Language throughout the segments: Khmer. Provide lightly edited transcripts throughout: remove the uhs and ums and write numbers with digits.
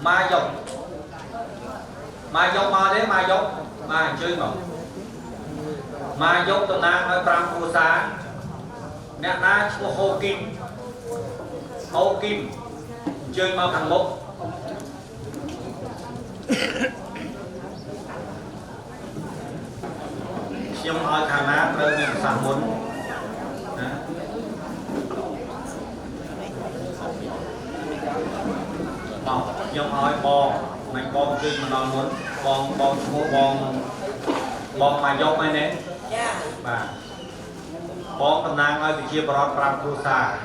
mai dọc mà đấy mai dọc mà chơi mà mai dọc tụi nàng nói pram phù sa nè na chua hô kim chơi mau thằng mốc nhưng hỏi khả năng đơn mình sản muốn nhưng hỏi bò mình bò chơi mà nó muốn bò mà dốc mấy nè và bò tầm năng ơi thì chia bò pram cruza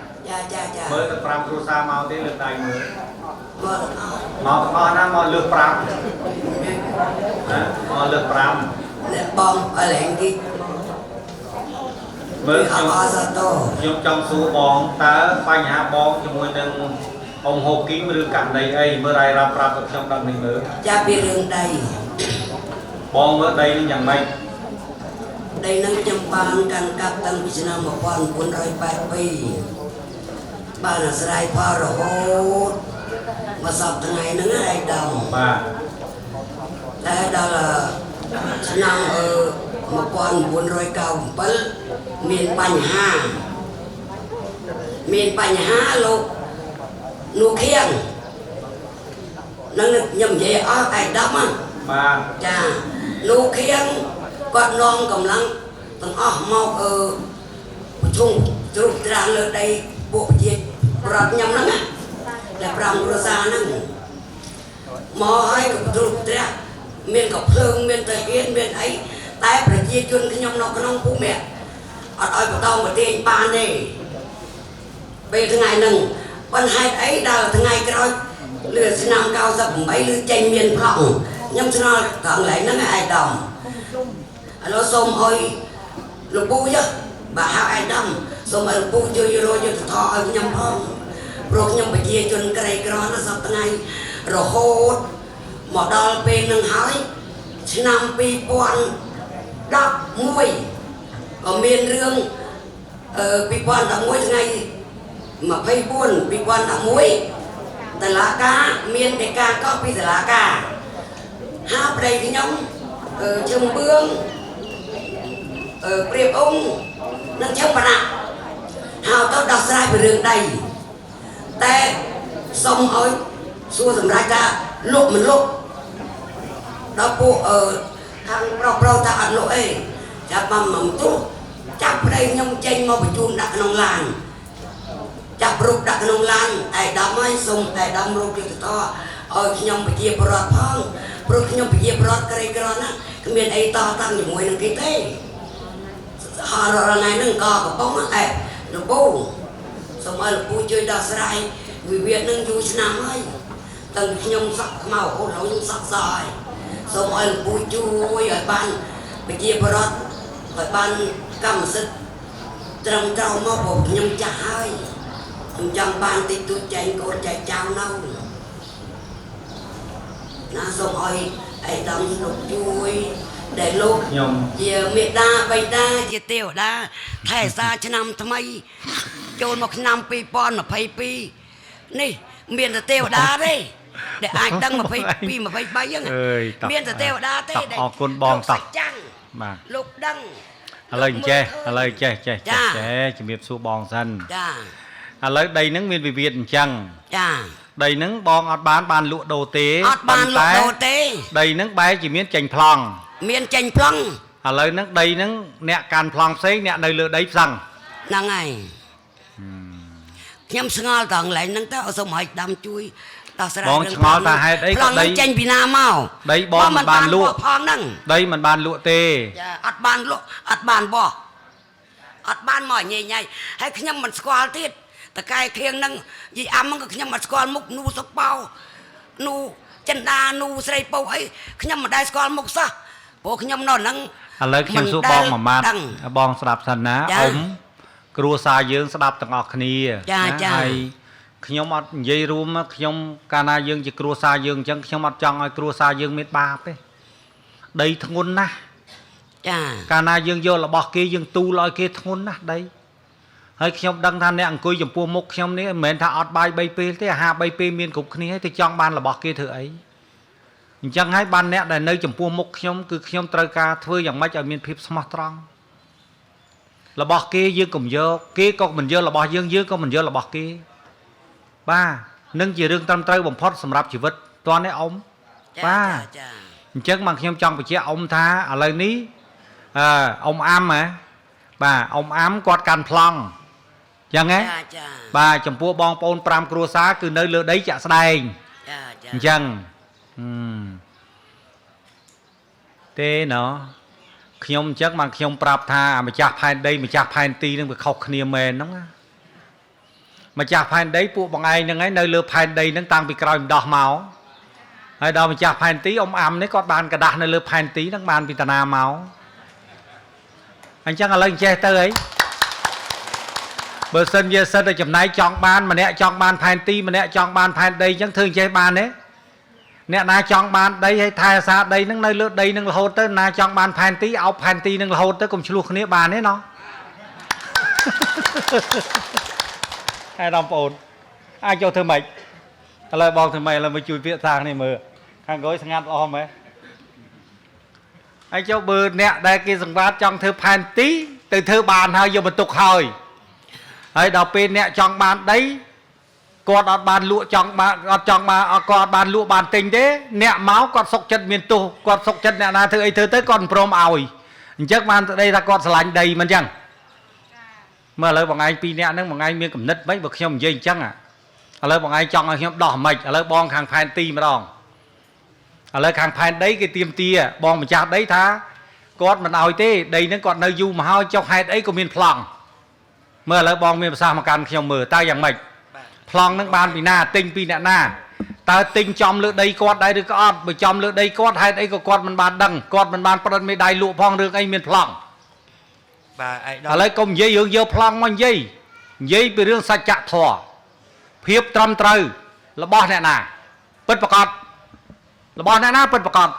mới từ pram cruza mau tới lượt tay mới mau lượt pram mau lượt pram bom ở lệnh đi mới trong trong số bom ta phai nhà bom cho môi nâng ông hộp kính mới được cản đầy ấy mới rai ra pram được trong đằng mình nữa cha bị đường đầy bom ở đây nó nhận mày đây nó trong ban căn cặp tăng bị sinh năm 1408 ban là sài pha rồi hốt mà sập thằng này nó ngay đồng bà đây đó là sinh năm 1407 miền Bành Hà lục nụ khiêng nó nhầm về ở ai đâm á bà chà nụ khiêng con non cầm lăng tầng mau chung chụp ra lên đây bộ gì rập nhầm lắm á là pram rosa nè mò hai cái chụp ra miền cọc phương miền tây yên miền ấy tay phải chia chun cái nhom nó cái nông phú mẹ ở đây của tao mà tiền ban này về thứ ngày nừng con hai ấy đào thứ ngày cái đó lừa sinh năm cao dập mấy lừa tranh miền phẳng nhưng cho nó còn lại nó ngày ai đồng nó xôm ơi lục bu chứ bà hao ai đâm xôm ơi lục bu chơi rồi chơi thọ ơi nhầm không rồi nhầm phải chia chun cái này cái đó nó sắp thứ ngày rồi hốt một đôi bên nâng hỏi sinh năm pi quan đắp muối ở miền rương pi quan đắp muối ngày mà phải buồn pi quan đắp muối tại lá cá miền để cá có pi lá cá háp đây cái nhóm trồng bương priệp ung nâng trong bạn ạ hào tao đặt ra về rừng đầyแต่xong ơi xua dùm ra cả lục mình lục đó bộ thằng rau ta ăn lỗ ấy chắp mầm chút chắp đây nhông chênh mà phải chun đặt nông làng chắp rục đặt nông làng ai đâm ấy xong ai đâm rục được to khi nhông phải chia bọt phong khi nhông phải chia bọt cái đó cái miền ấy to tăng những mùi nâng cái thế họ rồi này nâng co của bóng á nó bù xong rồi bù chơi đào sài vì việc nâng vui năm ấy tầng nhông sắc màu ô nó nhông sắc rồi xong rồi bùi chui ở ban bây giờ bọt ở ban cầm sức trong trâu mà bộ nhông chả hơi trong ban thì tôi chạy cô chạy chào nâu nó xong rồi ấy đâm lục chui để lúc giờ mẹ đa bay đa giờ tiêu đa thẻ ra cho năm tham ấy cho một năm pi pon mà pay pi nè miền là tiêu đa đấy để anh đăng mà phải pi mà phải bay á miền là tiêu đa thế để con bong tập mà lục đăng lời che chỉ biết số bong sân lời đây nắng miền Việt chăng đây nắng bong bán lụa đồ tế đây nắng bay chỉ miền chành plong lời nắng đây nắng nẹt can plong sấy nẹt đây lừa đấy rằng năng này nhâm sngol tầng lại nắng tao xong mọi đam chui bong ngó ta hay đấy đây chanh Việt Nam mau đấy bong mình bàn lụa đây mình bàn lụa tê ắt bàn mỏi nhẹ nhảy hay nhâm mình squal tiếtแต่กายเคียงนั่งยี่อ้ำมันก็ขยำมาสกอลมุกนูสเปานูจันดานูใส่เปาไอ้ขยำมาได้สกอลมุกซะพวกขยำนอนนั่งอะไรขยำสู้บองมามาบองสลับสันนะอมกลัวสายยืงสลับต่างออกนี่ไอ้ขยำอัดยี่รูมขยำการนายืงจะกลัวสายยืงจังขยำอัดจังไอ้กลัวสายยืงเม็ดบาปได้ทั้งงุนนะการนายืงโยละบอกเกยืงตูลอยเกทั้งงุนนะได้ hơi nhom đăng than nè ăn cùi chấm pua mục nhom ní mền tha ọt bay bay pê thế hà bay pê miên cục ní thì chọn ban là bọc kia thử ấy chẳng hay ban nè để nơi chấm pua mục nhom cứ nhom trời ca thưaอย่างmấy ở miền phép smart trăng là bọc kia dương cùng dơ kia con mình dơ là bọc dương dương con mình dơ là bọc kia ba nâng chỉ riêng tâm trời bồng phốt sầm rạp chỉ vật toàn đấy ông ba chắc mà nhom trong phải chia ông tha ở lời ní ông am mà bà ông ám quạt càn plong chẳng ấy bà chấm pua bong pôn pram cua xá cứ nơi lừa đấy chả sai chẳng thế nó nhom chắc mà nhom prap tha mà chả phai đây mà chả phai ti nó bị khóc khnia mền đúng không mà chả phai đấy pua bằng ai nâng ấy nơi lừa phai đây nó tăng bị còi đỏ máu hay đâu mà chả phai tí ông ám đấy con bàn cả đàn nơi lừa phai tí nó bàn bị tà máu anh chắc là lên che tới ấy bờ sân về sân ở chấm này chọn ban mà nè chọn ban phèn ti mà nè chọn ban phèn đây chẳng thương che ban đấy nè na chọn ban đây hay thay xa đây nâng nơi lướt đây nâng là hốt tới na chọn ban phèn tí áo phèn ti nâng là hốt tới cùng chlu khné ban đấy nó hai đồng ổn ai cho thưa mày lời bong thưa mày là mới chui viện sang này mờ hàng gối sang ngắt om ấy anh cháu bơ nè đây kia dừng vát trong thơ phèn tí từ thơ bàn hơi giờ mà tục hồi ấy đào pin nè trong bàn đấy con ở bàn lụa trong bàn con bàn lụa bàn tình thế nè máu con sọc chân miền tu con sọc chân nè na thơ ấy thơ tới con prom ỏi chắc bàn đây là con lạnh đầy mà chẳng mà lời bằng anh pin nè nó bằng anh miếng cầm nứt mấy bậc nhom dây chăng à lời bằng anh trong nhom đỏ mạch lời bong hàng phèn ti mà đòn lời hàng phèn đấy cái tiêm tia bong mà chặt đấy tha con mình ỏi thế đây nó còn nơi du mà hơi trong hai đấy có miền plong mơ lời bong miền sao mà can nhom mờ ta dạng mạch plong nó ban pina tinh pina na ta tinh trong lưỡi đây con đây được con bởi trong lưỡi đây con hai đấy có con mình ban đằng con mình ban phần mấy đai lụa phong được anh miền plong lời công dây hướng vô plong mang dây dây bị riêng sạch chặt thò phiếp trăm trời là bo này nè bất bạc con là bo này nè bất bạc con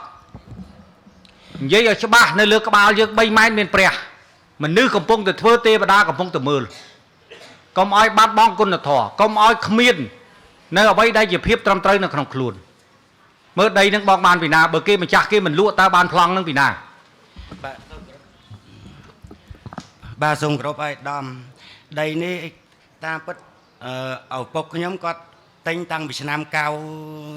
dây ở chỗ ba nơi lừa các bao dương bay mai miền pre mình nữ cầm pung từ thưa tê và đa cầm pung từ mưa công ai bắt bong con là thò công ai khmiên nơi ở đây đây chỉ phiếp trăm trời nó không luôn mới đây nó bong ban vì nào bờ kia mình chặt kia mình lụa ta ban plong nó vì nào ba sung group ai đam đây ní ta bất ở bọc nhóm có tinh tăng bị nam cao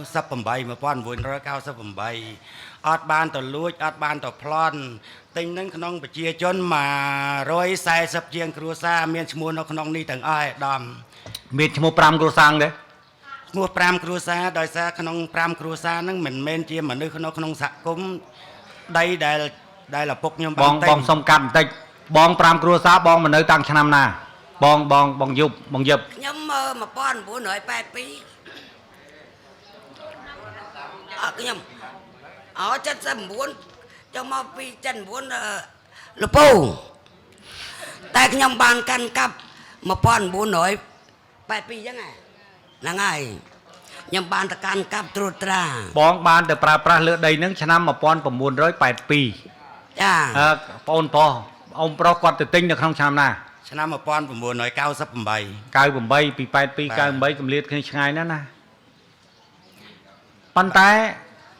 sắp bầm bay mà pon vốn rồi cao sắp bầm bay ọt ban tờ lúa ọt ban tờ plon tinh nâng khung bị chia chôn mà rồi sai sắp chiang cua sa miền mua nó khung đi từng ai đam miền mua pram cua sang đấy mua pram cua sa đòi sa khung pram cua sa nâng mình men chia mà nơi khung sạ cũng đây là bọc nhóm bong sông cam tịch bong pram cua sa bong mình nơi tăng cho năm na bong dục nhắm mơ mà con bố nói bài pi cái nhầm ở chân sâm muốn cho mau pi chân muốn là bù tại cái nhầm bàn căn cặp mà con bố nói bài pi chứ này là ngày nhầm bàn ta căn cặp trút ra bong bàn từ pra lựa đầy nâng cho năm mà con còn muốn rồi bài pi pon po ông pro quạt từ tinh được không chăm naฉะนั้นมาป้อนผมบัวหน่อยก้าวซับผมใบ ก้าวผมใบปีไปปีก้าวผมใบกำเลียดขึ้นช่างนั่นนะปันแต่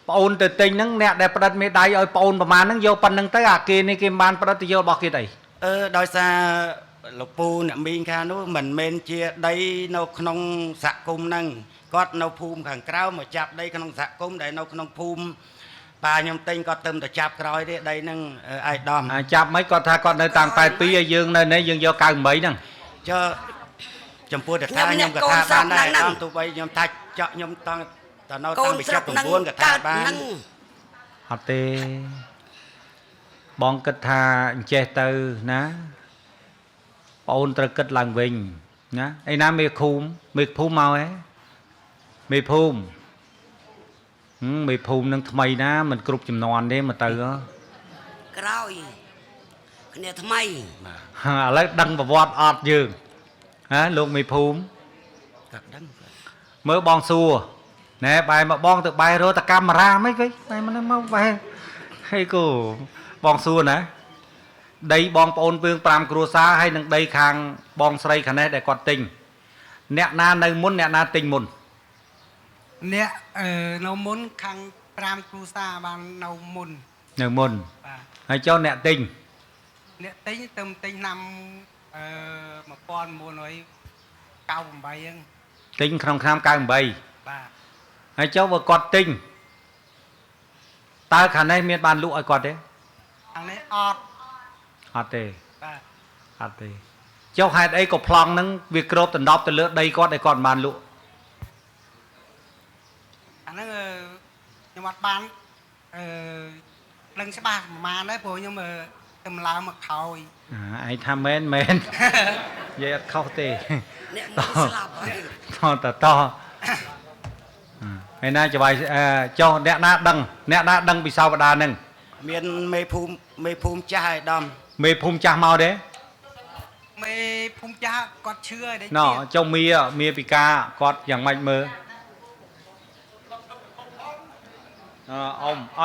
ปอนแต่ติงนั่งเนี่ยได้ประดับไม่ได้เอาปอนประมาณนั่งโยปันนั่งแต่อาเกนี่เกมบานประดับโยบอกกี่ไดโดยซาลูกปูเนี่ยมีค่านู้เหมือนเมนเชียได้นกขนมสะกุมนั่งก็นกภูมิขังกล้าวมาจับได้ขนมสะกุมได้นกขนมภูมิปลาnhom tinhก็เติมแต่จับกรอยได้ได้นั่งไอ้ดอมจับmấy con tha con nơiต่างไปปีdương nơi này dương do cao mấyนั่งcho chấm pua được tha nhomกับtha banได้ดอมตัวไปnhom thaเจาะnhomตั้งแต่เราตั้งไปจับผมบ้วนกับtha ban họ tê bong kịch tha che từ ná ôn từ kịch làng vinh ná ai nam mê khum màu ấy mê phum mày phun nâng thay ná mình cột chìm nón đấy mà từ đó rồi cái này thay lấy đăng vào vọt ọt dương hả luôn mày phun mới bong xua nè bài mà bong từ bài rồi ta camera mấy cái bài mà nó mau bài hay cô bong xua nè đây bong ôn vương pram cua xa hay nâng đây khang bong sray khả năng để quạt tình nẹt na nơi muốn nẹt na tình mồn nè nấu muốn khang pram cua sa bằng nấu mùn nở mồn hay cho nẹt tình nè tính tầm tính năm một con mua nói cao bằng bay anh tình không kham cao bay bà hay cho vào quạt tình ta khả năng miền bàn lụa ai quạt đấy anh ấy ọt hạt tê bà hạt tê cho hai đây có plong nâng việc cướp tận đọc từ lượt đây có để còn bàn lụa anh ấy nhưng mà bán lần sẽ ba mà đấy bố nhưng mà tầm lao mà khôi ai tham men men vậy khâu tê to to to ngày nay cho bài cho nẹt na đăng bị sao và đa nâng miền mê phum cha đom mê phum cha mau đấy mê phum cha còn chưa đấy nó trong mía bị ca quạtอย่างmạnh mơ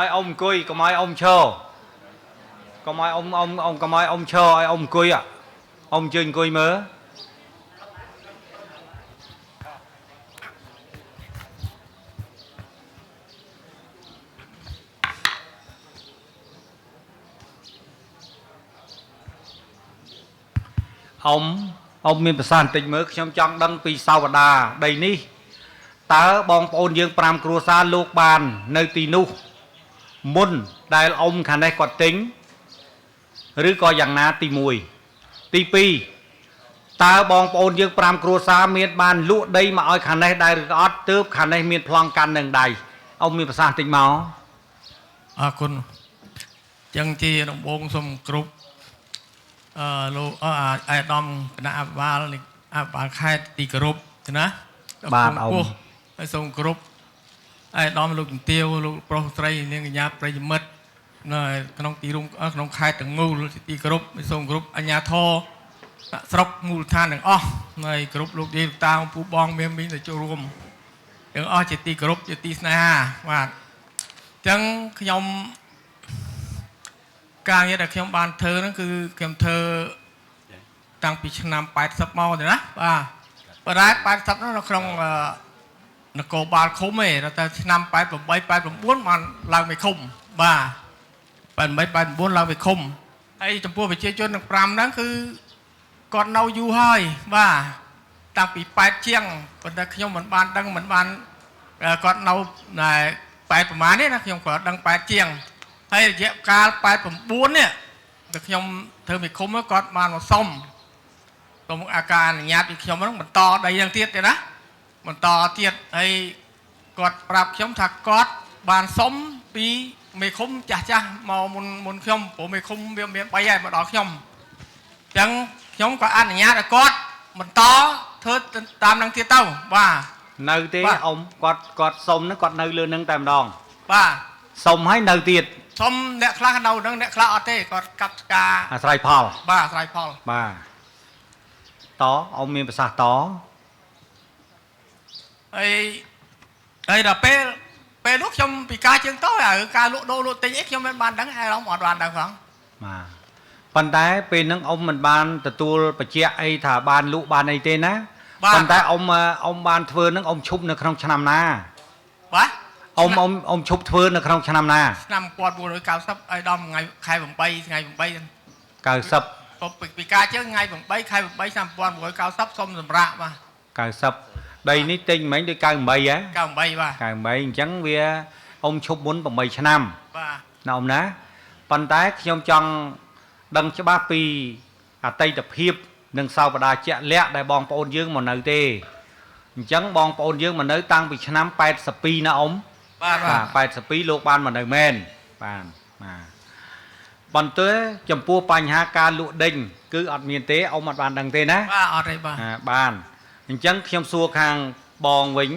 ông cùi có mấy ông chờ có mấy ông có mấy ông chờ ông cùi à ông chơi cùi mơ ông miền Bắc tỉnh mới trong trong đăngពីសវតាដីនេះតើបងប្អូនយើង5គ្រួសារលោកបាននៅទីនោះមុនដែលអ៊ំខាងនេះគាត់ទិញឬក៏យ៉ាងណាទី1ទី2តើបងប្អូនយើង5គ្រួសារមានបានលក់ដីមកឲ្យខាងនេះដែរឬក៏អត់ទើបខាងនេះមានប្លង់កាន់នឹងដៃអ៊ំមានប្រសាសន៍តិចមកអរគុណចឹងជាដំបងសូមគ្រប់លោកអាយដាមគណៈអភិបាលអភិបាលខេត្តទីគោរពណាបាទអ៊ំហើយសូមគោរពអាយដាមលោកជំទាវលោកប្រុសស្រីនាងកញ្ញាប្រិយមិត្តនៅក្នុងទីរួមក្នុងខេត្តទាំងមូលទីគោរពសូមគោរពអាជ្ញាធរស្រុកមូលដ្ឋានទាំងអស់ហើយគោរពលោកយាយតាពូបងមានមីងទៅចូលរួមទាំងអស់ជាទីគោរពជាទីស្នេហាបាទអញ្ចឹងខ្ញុំការងារដែលខ្ញុំបានធ្វើហ្នឹងគឺខ្ញុំធ្វើតាំងពីឆ្នាំ80មកទៅណាបាទប៉ុន្តែ80នោះនៅក្នុងនគរបាលឃុំឯងតែឆ្នាំ88 89បានឡើងទៅឃុំបាទ88 89ឡើងទៅឃុំហើយចំពោះប្រជាជនទាំង5ហ្នឹងគឺគាត់នៅយូរហើយបាទតាំងពី8ជាងប៉ុន្តែខ្ញុំមិនបានដឹងមិនបានគាត់នៅ8ប្រហែលនេះណាខ្ញុំគាត់ដឹង8ជាងហើយរយៈកាល89នេះតែខ្ញុំធ្វើមេឃុំគាត់បានមកសុំអាការអនុញ្ញាតពីខ្ញុំហ្នឹងបន្តដីយ៉ាងទៀតទេណាបន្តទៀតហើយគាត់ប្រាប់ខ្ញុំថាគាត់បានសុំពីមេឃុំចាស់មកមុនខ្ញុំព្រោះមេឃុំវាមាន3ហើយមកដល់ខ្ញុំអញ្ចឹងខ្ញុំក៏អនុញ្ញាតឲ្យគាត់បន្តធ្វើតាមនឹងទៀតទៅបាទនៅទេអ៊ំគាត់សុំហ្នឹងគាត់នៅលើនឹងតែម្ដងបាទសុំឲ្យនៅទៀតសុំអ្នកខ្លះនៅនឹងអ្នកខ្លះអត់ទេគាត់កាប់ឆ្កាអាស្រ័យផលបាទអាស្រ័យផលបាទតអ៊ំមានប្រសាសន៍តហើយដល់ពេលនោះខ្ញុំពិការជើងតោហើយការលក់ដូរលក់ទិញអីខ្ញុំមិនបានដឹងហើយអ៊ំអត់បានដឹងផងបាទប៉ុន្តែពេលហ្នឹងអ៊ំមិនបានទទួលបញ្ជាក់អីថាបានលក់បានអីទេណាប៉ុន្តែអ៊ំបានធ្វើហ្នឹងអ៊ំឈប់នៅក្នុងឆ្នាំណាបាទអ៊ំឈប់ធ្វើនៅក្នុងឆ្នាំណាឆ្នាំ1990ឲ្យដល់ថ្ងៃខែ8ថ្ងៃ8 90ពីការជើងថ្ងៃ8ខែ8ឆ្នាំ1990សុំសម្រាប់បាទ90ដីនេះទិញមិញដូច98ហ៎98បាទ98អញ្ចឹងវាអ៊ំឈប់មុន8ឆ្នាំបាទណាអ៊ំណាប៉ុន្តែខ្ញុំចង់ដឹងច្បាស់ពីអតីតភាពនិងសោបដាជាក់លាក់ដែលបងប្អូនយើងមកនៅទេអញ្ចឹងបងប្អូនយើងមកនៅតាំងពីឆ្នាំ82ណាអ៊ំបាទ82លោកបានមកនៅមែនបាទបន្ទាប់ចំពោះបញ្ហាការលក់ដេញគឺអត់មានទេអ៊ំអត់បានដឹងទេណាបាទអត់ទេបាទបានអញ្ចឹងខ្ញុំសួរខាងបងវិញ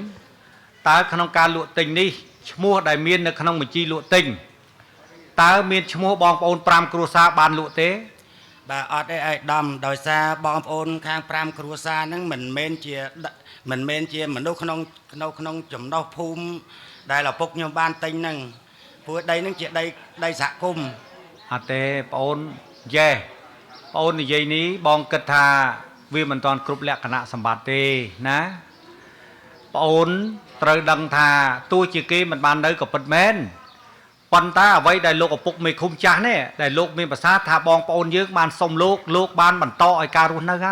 តើក្នុងការលក់ទិញនេះឈ្មោះដែលមាននៅក្នុងបញ្ជីលក់ទិញតើមានឈ្មោះបងប្អូន5គ្រួសារបានលក់ទេបាទអត់ទេឯកឧត្តមដោយសារបងប្អូនខាង5គ្រួសារហ្នឹងមិនមែនជាមនុស្សក្នុងចំណុះភូមិដែលឪពុកខ្ញុំបានទិញហ្នឹងព្រោះដីហ្នឹងជាដីសហគមន៍អត់ទេបងអូន Dè ôn thì dây ní bong cất thà vì mình toàn cục lẹ cả nạ sầm bát tê ná ôn trời đằng thà tôi chỉ kia mình ban đây có bật menปันตาไว้ได้โลกปุกไม่คุ้มจ้าเนี่ยได้โลกมีภาษาทาบองปนเยอะบานสมโลกบานบันโตไอการุนนะไง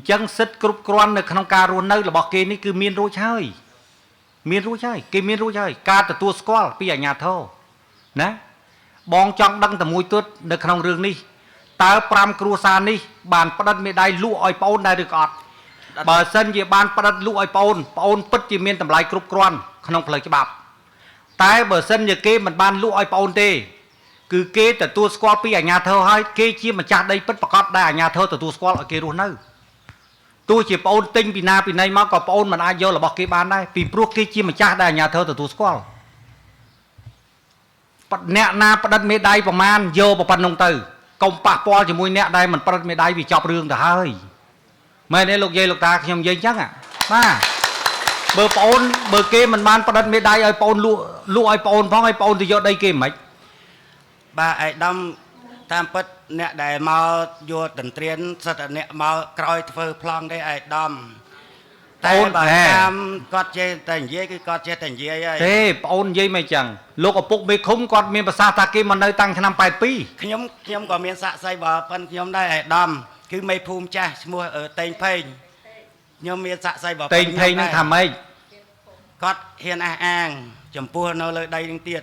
จังสิทธิ์กรุบกรอนในขนมการุนนะเราบอกเกนี่คือมีนรู้ใช่มีนรู้ใช่เกมีนรู้ใช่การแต่ตัวสกอลปีอย่างญาเท่านะบองจังดังแต่มวยตัวในขนมเรื่องนี้ตาปรามครูซานี่บานประดันไม่ได้ลู่ไอปนได้หรือก่อนบาเซนยี่บานประดันลู่ไอปนปิดจีเมียนทำลายกรุบกรอนขนมเพลย์ฉบับแต่เบอร์เซนอย่างเกมันบานลู่ไอปอนเตคือเกแต่ตัวสควอลปีอย่างญาเธอให้เกชี้มันจัดได้ปิดประกอบได้ญาเธอแต่ตัวสควอลเกรู้นั่นตัวจีปอนติงปีนาปีในมาก็ปอนมันอายุเราบอกเกบานได้ปีพวกเกชี้มันจัดได้ญาเธอแต่ตัวสควอลเนะนาประดันไม่ได้ประมาณโยประพันธ์นงตือกงปะปอจะมวยเนะได้มันประดันไม่ได้วิจอบเรื่องแต่เฮ้ยไม่ได้ลูกเยลูกตาขยมเยจังอ่ะมาเบอร์ปอนเบอร์เกมันบานประดันไม่ได้ไอปอนลู่ไอปอนเพราะไอปอนจะยอดได้เกมไหมbà ai đâm tam bật nè để mau vô tỉnh tiến sật nè mau coi phơi plong đây ai đâmแต่bà tam có chơi thành dây cái có chơi thành dây ấy เฮ้ปอนยี่ไม่จังโลกปุกไม่คุ้มก่อนมีภาษาตะกี้มันได้ตั้งขนม8 ปีខ្ញុំក៏មានសាក់សៃបើប៉ុនខ្ញុំដែរឯដំគឺមេភូមិចាស់ឈ្មោះតេងផេងខ្ញុំមានសាក់សៃបើ เต็งเพลงนั่งทำไม គាត់ហ៊ានអះអាងចំពោះនៅលើដីនឹងទៀត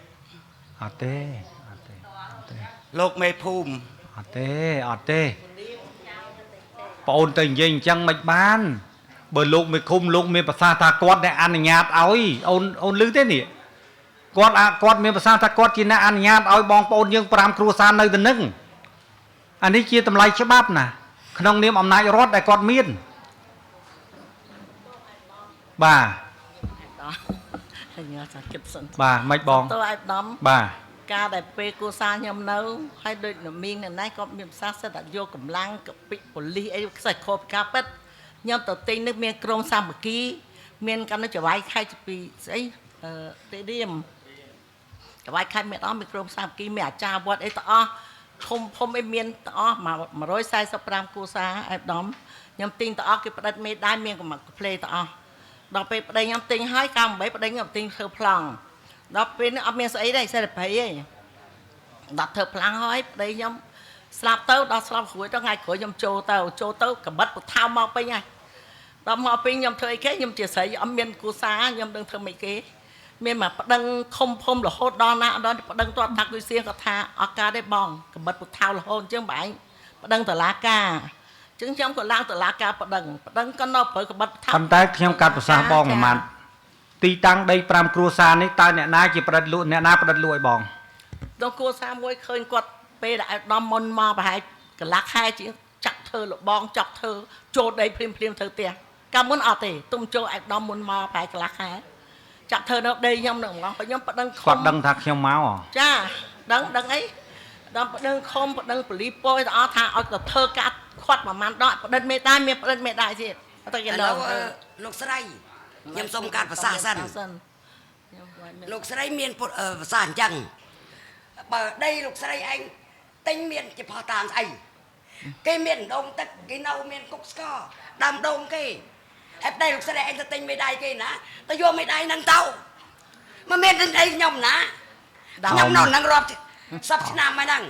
អត់ទេ លោកមេភូមិ អត់ទេប្អូនទៅនិយាយអញ្ចឹងមិនបានបើលោកមេឃុំលោកមានប្រសាសន៍ថាគាត់អ្នកអនុញ្ញាតឲ្យអូនឮទេនេះគាត់មានប្រសាសន៍ថាគាត់ជាអ្នកអនុញ្ញាតឲ្យបងប្អូនយើង5គ្រួសារនៅទៅនឹងអានេះជាតម្លៃច្បាប់ណាក្នុងនាមអំណាចរដ្ឋដែលគាត់មានបាទបាទមិនបងតើអាយដំ បាទ ការដែលពេលគូសាខ្ញុំនៅហើយដូចមីងណៃក៏មានប្រសាសន៍សិតតែយកកម្លាំងកពិប៉ូលីសអីខ្សែខោបការប៉ិតខ្ញុំទៅទិញនេះមានក្រុមសាមគ្គីមានកាន់នៅចវាយខែពីស្អីទេឌៀមចវាយខែមានអស់មានក្រុមសាមគ្គីមានអាចារ្យវត្តអីទាំងអស់ភូមិអីមានទាំងអស់145គូសាអែបដំខ្ញុំទិញទាំងអស់គេផ្ដិតមេដៃមានកម្លាំងផ្លេទាំងអស់ដល់ពេលប្តីខ្ញុំទិញហើយកាល8ប្តីខ្ញុំទិញធ្វើប្លង់ដល់ពេលនេះអត់មានស្អីទេសេរីភ័យទេដល់ធ្វើប្លង់ហើយប្តីខ្ញុំស្លាប់ទៅដល់ស្លាប់រួចទៅថ្ងៃក្រោយខ្ញុំចូលទៅកបិតពថៅមកពេញហើយដល់មកពេញខ្ញុំធ្វើអីគេខ្ញុំជាស្រីអត់មានគូសាខ្ញុំដឹងធ្វើមិនគេមានមកប្តឹងខំភុំរហូតដល់ណាដល់ប្តឹងទាត់តាក់វិសៀក៏ថាអត់ការទេបងកបិតពថៅរហូតអញ្ចឹងបែងប្តឹងតឡាការអញ្ចឹងខ្ញុំក៏ឡើងតឡាការប្តឹងក៏នៅប្រើកបិតពថៅប៉ុន្តែខ្ញុំកាត់ប្រសាសន៍បងប្រហែលទីតាំងដី5គ្រួសារនេះតើអ្នកណាជាប្រឌិតលក់អ្នកណាប្រឌិតលក់ឲ្យបងដល់គ្រួសារមួយឃើញគាត់ពេលដែលឲ្យដំមុនមកប្រហែលកន្លះខែជាងចាក់ធ្វើលបងចាប់ធ្វើចូលដីភ្លាមធ្វើផ្ទះកាលមុនអត់ទេទុំចូលឲ្យដំមុនមកប្រហែលកន្លះខែចាក់ធ្វើនៅដីខ្ញុំនឹងហ្មងខ្ញុំប្តឹងគាត់ដឹងថាខ្ញុំមកចាដឹងអីដល់ប្តឹងខំប្តឹងប៉ូលីសពយទាំងអស់ថាឲ្យទៅធ្វើការខាត់ប្រហែលដកប្តឹងមេដៃមានប្តឹងមេដៃទៀតទៅគេលោកស្រីខ្ញុំសុំកាត់ប្រសាសិនលោកស្រីមានប្រសាអញ្ចឹងបើដីលោកស្រីឯងទិញមានជាផោះតាមស្អីគេមានដងទឹកគេនៅមានគុកស្ករដាំដងគេអត់ដីលោកស្រីឯងទៅទិញមេដៃគេណាទៅយកមេដៃហ្នឹងទៅមិនមានទិញអីខ្ញុំណាខ្ញុំនៅនឹងរាប់10ឆ្នាំហើយហ្នឹង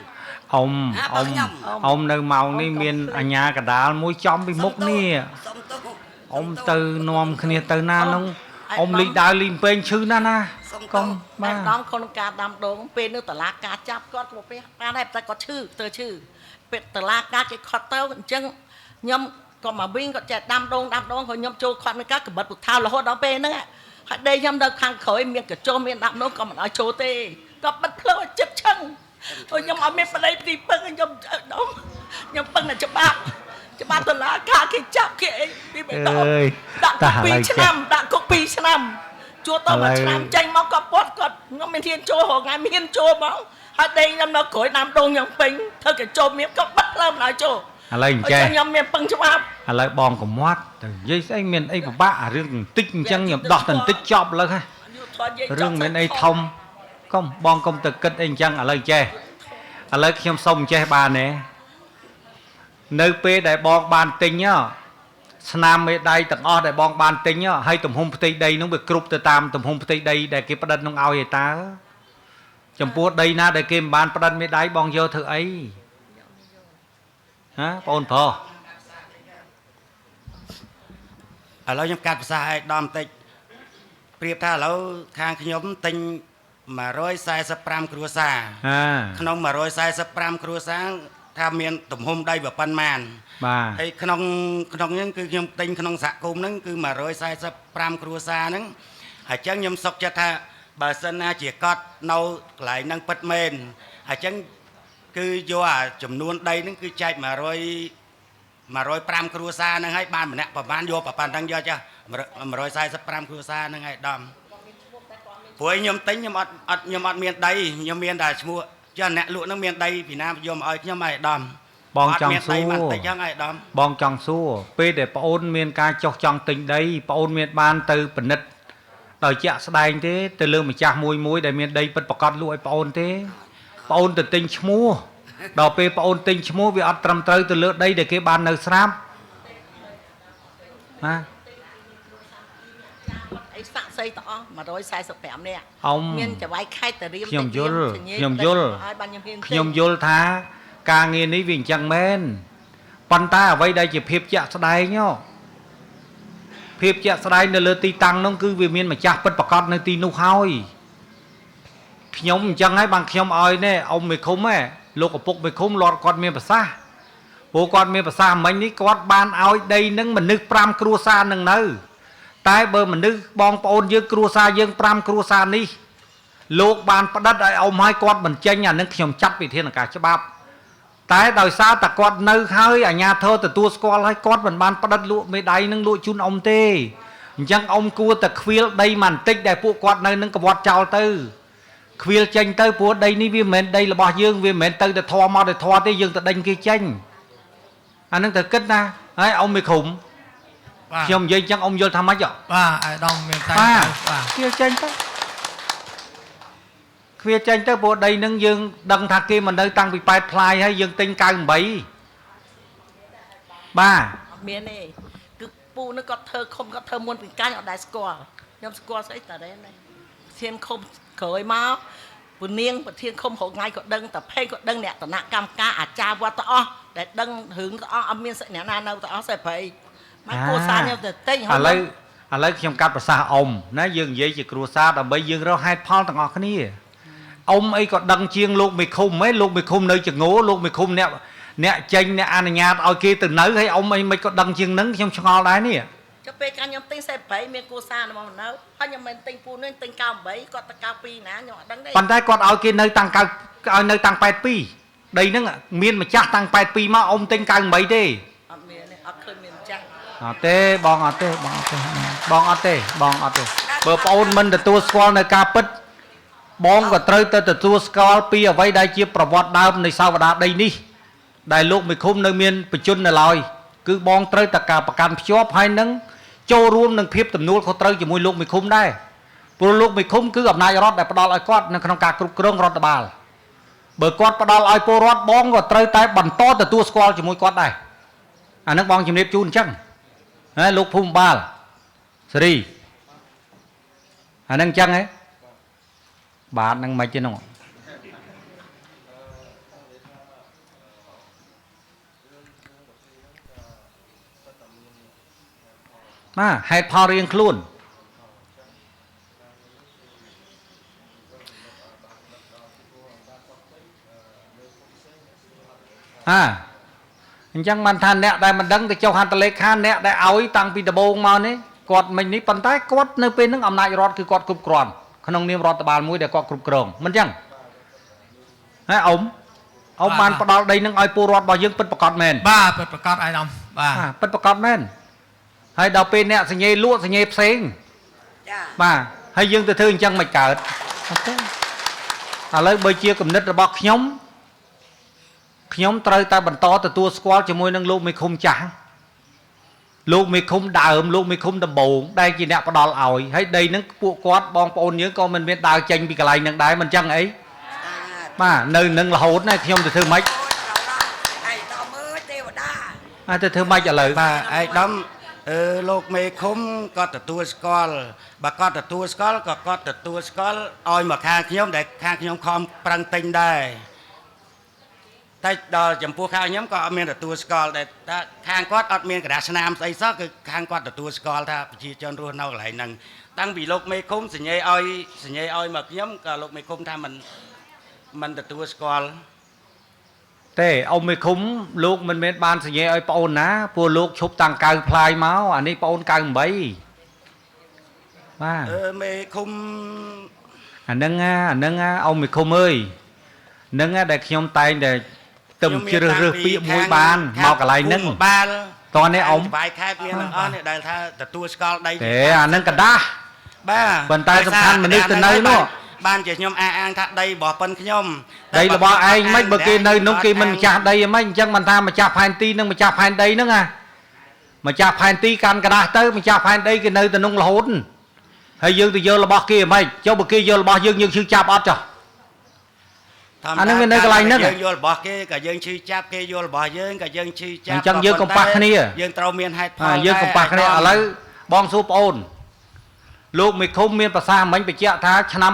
អ៊ំនៅម៉ោងនេះមានអាញាកដាលមួយចំពីមុខនេះអ៊ំទៅនាំគ្នាទៅណានោះអ៊ំលីដើរលីពេងឈឺណាស់កុំបាទដំខុនការដាំដងពេលនោះតឡាការចាប់គាត់មកពេលបានតែគាត់ឈឺពេលតឡាការគេខត់ទៅអញ្ចឹងខ្ញុំក៏មកវិញគាត់ចេះដាំដងក៏ខ្ញុំចូលខត់មួយកាកបិតពុថៅរហូតដល់ពេលហ្នឹងហើយដេកខ្ញុំនៅខាងក្រោយមានកញ្ចុះមានដាំដងក៏មិនឲ្យចូលទេគាត់បិទផ្លូវឲ្យចិត្តឆឹងខ្ញុំអត់មានប្តីទីពឹងខ្ញុំពឹងតែច្បាប់តឡាការគេចាប់គេអីពីបេះដូងដាក់គុក2ឆ្នាំជួទៅ1ឆ្នាំចេញមកក៏ពាត់គាត់ខ្ញុំមានហ៊ានចូលរងថ្ងៃមានចូលមកហើយដេញខ្ញុំនៅក្រោយដាំដងខ្ញុំពេញធ្វើកញ្ចុះមានក៏បាត់ផ្លូវមិនឲ្យចូលឥឡូវអញ្ចឹងខ្ញុំមានពឹងច្បាប់ឥឡូវបងកុំមាត់ទៅនិយាយស្អីមានអីពិបាកអារឿងបន្តិចអញ្ចឹងខ្ញុំដោះតែបន្តិចចប់លើហ្នឹងរឿងមានអីធំកុំបងកុំទៅគិតអីអញ្ចឹងឥឡូវចេះ ឥឡូវខ្ញុំសុំចេះបានទេនៅពេលដែលបងបានទិញស្នាមមេដៃទាំងអស់ដែលបងបានទិញហើយទំហំផ្ទៃដីនោះវាគ្រប់ទៅតាមទំហំផ្ទៃដីដែលគេផ្ដិតនឹងឲ្យឯតើចំពោះដីណាដែលគេមិនបានផ្ដិតមេដៃបងយកធ្វើអីហ៎បងប្រុស ឥឡូវខ្ញុំកាត់ភាសាឲ្យដល់បន្តិចប្រៀបថាឥឡូវខាងខ្ញុំទិញ145គ្រួសារក្នុង145គ្រួសារថាមានទំហំដីប៉ុន្មានបាទហើយក្នុងហ្នឹងគឺខ្ញុំទិញក្នុងសហគមន៍ហ្នឹងគឺ145គ្រួសារហ្នឹងហើយអញ្ចឹងខ្ញុំសុខចិត្តថាបើសិនណាជាកត់នៅកន្លែងហ្នឹងពិតមែនហើយអញ្ចឹងគឺយកអាចំនួនដីហ្នឹងគឺចែក105គ្រួសារហ្នឹងហើយបានម្នាក់ប្រហែលយកប្រហែលហ្នឹងយកចា145គ្រួសារហ្នឹងហើយដំព្រោះខ្ញុំទិញខ្ញុំអត់មានដីខ្ញុំមានតែឈ្មោះចាអ្នកលក់ហ្នឹងមានដីពីណាយកមកឲ្យខ្ញុំហើយដំបងចង់សួរបងចង់សួរពេលដែលប្អូនមានការចោះចង់ទិញដីប្អូនមានបានទៅពិនិត្យដោយជាក់ស្ដែងទេទៅលើម្ចាស់មួយដែលមានដីពិតប្រាកដលក់ឲ្យប្អូនទេប្អូនទៅទិញឈ្មោះដល់ពេលប្អូនទិញឈ្មោះវាអត់ត្រឹមត្រូវទៅលើដីដែលគេបាននៅស្រាប់ណាអីសាក់សីទាំងអស់145នាក់មានចវាយខេត្តតារៀមខ្ញុំយល់ខ្ញុំយល់ថាការងារនេះវាអញ្ចឹងមែនប៉ុន្តែអ្វីដែលជាភាពជាក់ស្ដែងភាពជាក់ស្ដែងនៅលើទីតាំងនោះគឺវាមានម្ចាស់ពិតប្រាកដនៅទីនោះហើយខ្ញុំអញ្ចឹងហើយបានខ្ញុំឲ្យនេះអ៊ំមេឃុំលោកឪពុកមេឃុំលត់គាត់មានប្រសាសន៍ព្រោះគាត់មានប្រសាសន៍មិញនេះគាត់បានឲ្យដីនឹងមនុស្ស5គ្រួសារនឹងនៅតែបើមនុស្សបងប្អូនយើងគ្រួសារយើង5គ្រួសារនេះលោកបានផ្ដិតឲ្យអ៊ំឲ្យគាត់បញ្ចេញអានឹងខ្ញុំចាត់វិធានការច្បាប់តែដោយសារតែគាត់នៅហើយអាជ្ញាធរទទួលស្គាល់ហើយគាត់មិនបានផ្ដិតលក់មេដៃនឹងលក់ជូនអ៊ំទេអញ្ចឹងអ៊ំគួរតែខ្វៀលដីបន្តិចដែលពួកគាត់នៅនឹងកវត្តចោលទៅខ្វៀលចេញទៅព្រោះដីនេះវាមិនមែនដីរបស់យើងវាមិនមែនទៅតែធေါ်មកតែធေါ်ទេយើងទៅដេញគេចេញអានឹងទៅគិតណាហើយអ៊ំមេឃុំខ្ញុំនិយាយចឹងអ៊ំយល់ថាម៉េចបាទអាយដាមមានតែបាទខ្វៀលចេញទៅខ្វៀលចេញទៅព្រោះដីនឹងយើងដឹងថាគេមិននៅតាំងពី8ផ្លាយហើយយើងទិញ98បាទអត់មានទេគឺពូនឹងគាត់ធ្វើខុំគាត់ធ្វើមុនពីកាញ់អត់ដែរស្គាល់ខ្ញុំស្គាល់ស្អីតារ៉េនេះធានខុំក្រោយមកពូនាងប្រធានខុំរហងៃក៏ដឹងតែភេងក៏ដឹងអ្នកតំណាក់កម្មការអាចារ្យវត្តទាំងអស់ដែលដឹងរឿងទាំងអស់អត់មានអ្នកណានៅទាំងអស់សេប្រៃមកគ្រួសារខ្ញុំទៅទិញឥឡូវខ្ញុំកាត់ប្រសាសន៍អ៊ំណាយើងនិយាយជាគ្រួសារដើម្បីយើងរកហេតុផលទាំងអស់គ្នាអ៊ំអីក៏ដឹងជាងលោកមេឃុំហ៎លោកមេឃុំនៅចងោលោកមេឃុំអ្នកចេញអ្នកអនុញ្ញាតឲ្យគេទៅនៅហើយអ៊ំអីមិនក៏ដឹងជាងនឹងខ្ញុំឆ្ងល់ដែរនេះចុះពេលខ្ញុំទិញសេប្រៃមានគ្រួសារមកនៅហើយខ្ញុំមិនទិញពូនេះទិញ98គាត់ទៅ92ណាខ្ញុំអត់ដឹងទេប៉ុន្តែគាត់ឲ្យគេនៅតាំងឲ្យនៅតាំង82ដីហ្នឹងមានម្ចាស់តាំង82មកអ៊ំទិញ98ទេអត់មានទេអត់ឃើញមានម្ចាស់អត់ទេបងអត់ទេបងអត់ទេបងអត់ទេបងអត់ទេបើប្អូនមិនទទួលស្គាល់នៅការពិតបងក៏ត្រូវទៅទទួលស្គាល់ពីអ្វីដែលជាប្រវត្តិដើមនៃសាវតាដីនេះដែលលោកមេឃុំនៅមានបញ្ជននៅឡើយគឺបងត្រូវតែការប្រកាន់ភ្ជាប់ហើយនឹងចូលរួមនឹងភាពទំនួលខុសត្រូវជាមួយលោកមេឃុំដែរព្រោះលោកមេឃុំគឺអំណាចរដ្ឋដែលផ្ដល់ឲ្យគាត់នៅក្នុងការគ្រប់គ្រងរដ្ឋបាលបើគាត់ផ្ដល់ឲ្យពលរដ្ឋបងក៏ត្រូវតែបន្តទទួលស្គាល់ជាមួយគាត់ដែរអានឹងបងជំរាបជូនអញ្ចឹងណាលោកភូមិបាលសេរីអានឹងអញ្ចឹងហ៎បាទនឹងមិនទេនោះណាហេតុផលរៀងខ្លួនអញ្ចឹងបានថាអ្នកដែលមិនដឹងទៅចុះហត្ថលេខាអ្នកដែលឲ្យតាំងពីដំបូងមកនេះគាត់មិននេះប៉ុន្តែគាត់នៅពេលហ្នឹងអំណាចរដ្ឋគឺគាត់គ្រប់គ្រាន់ក្នុងនាមរដ្ឋបាលមួយដែលគាត់គ្រប់គ្រងមិនអញ្ចឹងហើយអ៊ំបានផ្ដល់ដីនឹងឲ្យពលរដ្ឋរបស់យើងពិតប្រាកដមែនបាទពិតប្រាកដអាយដាមបាទពិតប្រាកដមែនហើយដល់ពេលអ្នកសញ្ញេលក់សញ្ញេផ្សេងចាបាទហើយយើងទៅធ្វើអញ្ចឹងមិនកើតអត់ទេឥឡូវបើជាគំនិតរបស់ខ្ញុំត្រូវតែបន្តទទួលស្គាល់ជាមួយនឹងលោកមេឃុំចាស់លោកមេឃុំដើមលោកមេឃុំដំបូងដែលជាអ្នកផ្ដល់ឲ្យហើយដីហ្នឹងពួកគាត់បងប្អូនយើងក៏មិនមានដើរចេញពីកន្លែងហ្នឹងដែរមិនអញ្ចឹងអី បាទនៅនឹងរហូតណាខ្ញុំទៅធ្វើម៉េច ไอ้ตอมือเทวดา ទៅធ្វើម៉េចឥឡូវ បាទឯកឧត្តមលោកមេឃុំគាត់ទទួលស្គាល់បើគាត់ទទួលស្គាល់ក៏គាត់ទទួលស្គាល់ឲ្យមកខាងខ្ញុំដែលខាងខ្ញុំខំប្រឹងទិញដែរតែដល់ចំពោះខាងខ្ញុំក៏អត់មានទទួលស្គាល់តែខាងគាត់អត់មានក្រដាសស្នាមស្អីសោះគឺខាងគាត់ទទួលស្គាល់ថាប្រជាជនរស់នៅកន្លែងហ្នឹងតាំងពីលោកមេឃុំសញ្ញេឲ្យមកខ្ញុំក៏លោកមេឃុំថាមិនទទួលស្គាល់ ទេអ៊ំមេឃុំលោកមិនមែនបានសញ្ញេឲ្យប្អូនណាព្រោះលោកឈប់តាំងកៅផ្លាយមកអានេះប្អូនកៅ8បាទ មេឃុំ អាហ្នឹងអ៊ំមេឃុំអើយហ្នឹងដែលខ្ញុំតែងតែទៅជ្រើសរើសពាក្យមួយបានមកកន្លែងហ្នឹង បាល តោះនេះអ៊ំ បាយខេតមានទាំងអស់នេះដែលថាទទួលស្គាល់ដី ទេអាហ្នឹងកដាស់ បាទ ប៉ុន្តែសំខាន់មនុស្សទៅនៅនោះ បានជាខ្ញុំអះអាងថាដីរបស់ប៉ុនខ្ញុំ ដីរបស់ឯងមិនបើគេនៅនោះគេមិនម្ចាស់ដីហ្មងអញ្ចឹងមិនថាម្ចាស់ផែនទីនិងម្ចាស់ផែនដីហ្នឹងម្ចាស់ផែនទីកាន់កដាស់ទៅម្ចាស់ផែនដីគេនៅទៅនោះរហូតហើយយើងទៅយករបស់គេហ្មងចុះបើគេយករបស់យើងឈឺចាប់អត់ចុះ អាហ្នឹងវានៅកន្លែងហ្នឹង យើងយករបស់គេក៏យើងឈឺចាប់គេយករបស់យើងក៏យើងឈឺចាប់ អញ្ចឹងយើងកុំប៉ះគ្នា យើងត្រូវមានហេតុផល យើងកុំប៉ះគ្នាឥឡូវបងសួរប្អូនលោកមេឃុំមានប្រសាសន៍មិញបញ្ជាក់ថាឆ្នាំ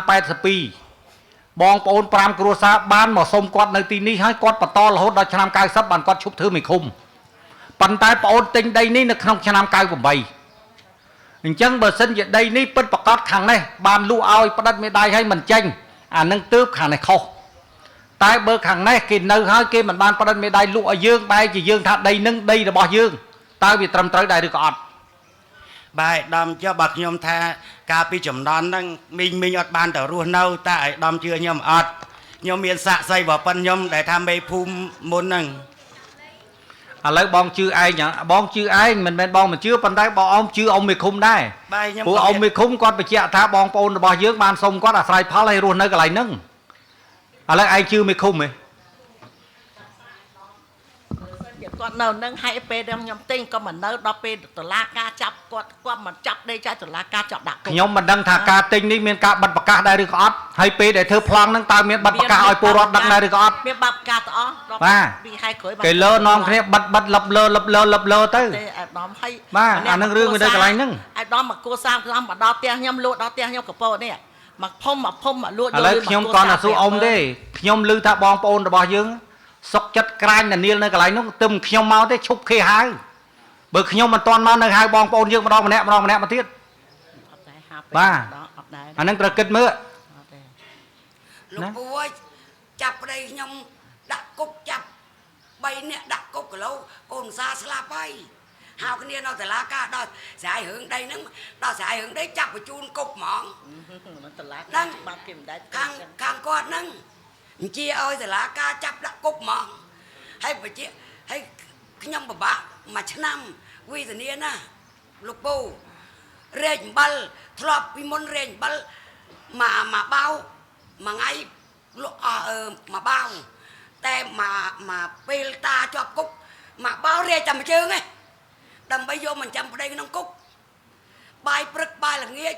82បងប្អូន5គ្រួសារបានមកសុំគាត់នៅទីនេះហើយគាត់បន្តរហូតដល់ឆ្នាំ90បានគាត់ឈប់ធ្វើមេឃុំប៉ុន្តែប្អូនទិញដីនេះនៅក្នុងឆ្នាំ98អញ្ចឹងបើសិនជាដីនេះពិតប្រកបខាងនេះបានលក់ឲ្យផ្ដិតមេដាយឲ្យមិនចេញអានឹងទើបខាងនេះខុសតែបើខាងនេះគេនៅហើយគេមិនបានផ្ដិតមេដាយលក់ឲ្យយើងបែរជាយើងថាដីនឹងដីរបស់យើងតើវាត្រឹមត្រូវដែរឬក៏អត់ បាទដំចុះបើខ្ញុំថាកាលពីចំណន់ហ្នឹងមីងអត់បានទៅរស់នៅតែឲ្យដំជឿខ្ញុំអត់ខ្ញុំមានសាក់សីរបស់ប៉ុនខ្ញុំដែលថាមេភូមិមុនហ្នឹង ឥឡូវបងជឿឯងបងជឿឯងមិនមែនបងមិនជឿប៉ុន្តែបងអ៊ំជឿអ៊ំមេឃុំដែរ បាទខ្ញុំ ព្រោះអ៊ំមេឃុំគាត់បញ្ជាក់ថាបងប្អូនរបស់យើងបានសុំគាត់អាស្រ័យផលឲ្យរស់នៅកន្លែងហ្នឹងឥឡូវឯងជឿមេឃុំហ៎ គាត់នៅនឹងហើយពេលខ្ញុំទិញក៏មិននៅដល់ពេលតឡាការចាប់គាត់មិនចាប់ដីចាច់តឡាការចាប់ដាក់គុក ខ្ញុំមិនដឹងថាការទិញនេះមានការបិទប្រកាសដែរឬក៏អត់ហើយពេលដែលធ្វើប្លង់ហ្នឹងតើមានបិទប្រកាសឲ្យពលរដ្ឋដឹងដែរឬក៏អត់ មានបាប់ការទាំងអស់ដល់ពីហើយក្រោយ គេលើនាំគ្នាបិទលឹបលើទៅ ទេអាដាមហើយ បាទអានឹងរឿងវានៅកន្លែងហ្នឹង អាដាមមកគួសាមខ្ញុំមកដល់ផ្ទះខ្ញុំលក់ដល់ផ្ទះខ្ញុំកពោនេះមកភុំមកលក់ ឥឡូវខ្ញុំគាត់ទៅសួរអ៊ំទេខ្ញុំឮថាបងប្អូនរបស់យើងសុកចិត្តក្រាញនានាលនៅកន្លែងនោះទឹមខ្ញុំមកទេឈប់គេហៅបើខ្ញុំមិនទាន់មកនៅហៅបងប្អូនយើងម្ដងម្នាក់មកទៀត បាទអានឹងត្រូវគិតមើល លោកពូអើយចាប់ប្តីខ្ញុំដាក់គុកចាប់3នាក់ដាក់គុកគីឡូកូនសាស្លាប់ហើយហៅគ្នានៅតុលាការដល់ស្រ័យរឿងដីហ្នឹងដល់ស្រ័យរឿងដីចាប់បញ្ជូនគុកហ្មង តឡា ហ្នឹង បាត់គេមិនដែរ ខាងគាត់ហ្នឹងអញ្ជាឲ្យតុលាការចាប់ដាក់គុកហ្មងហើយបញ្ជាហើយខ្ញុំពិបាកមួយឆ្នាំវិធានាណាលោកពូរែកអំបិលធ្លាប់ពីមុនរែកអំបិលមកបៅមួយថ្ងៃលក់អស់មកបៅតែមកពេលតាជាប់គុកមកបៅរែកតែមួយជើងឯងដើម្បីយកមិនចាំប្តីក្នុងគុកបាយព្រឹកបាយល្ងាច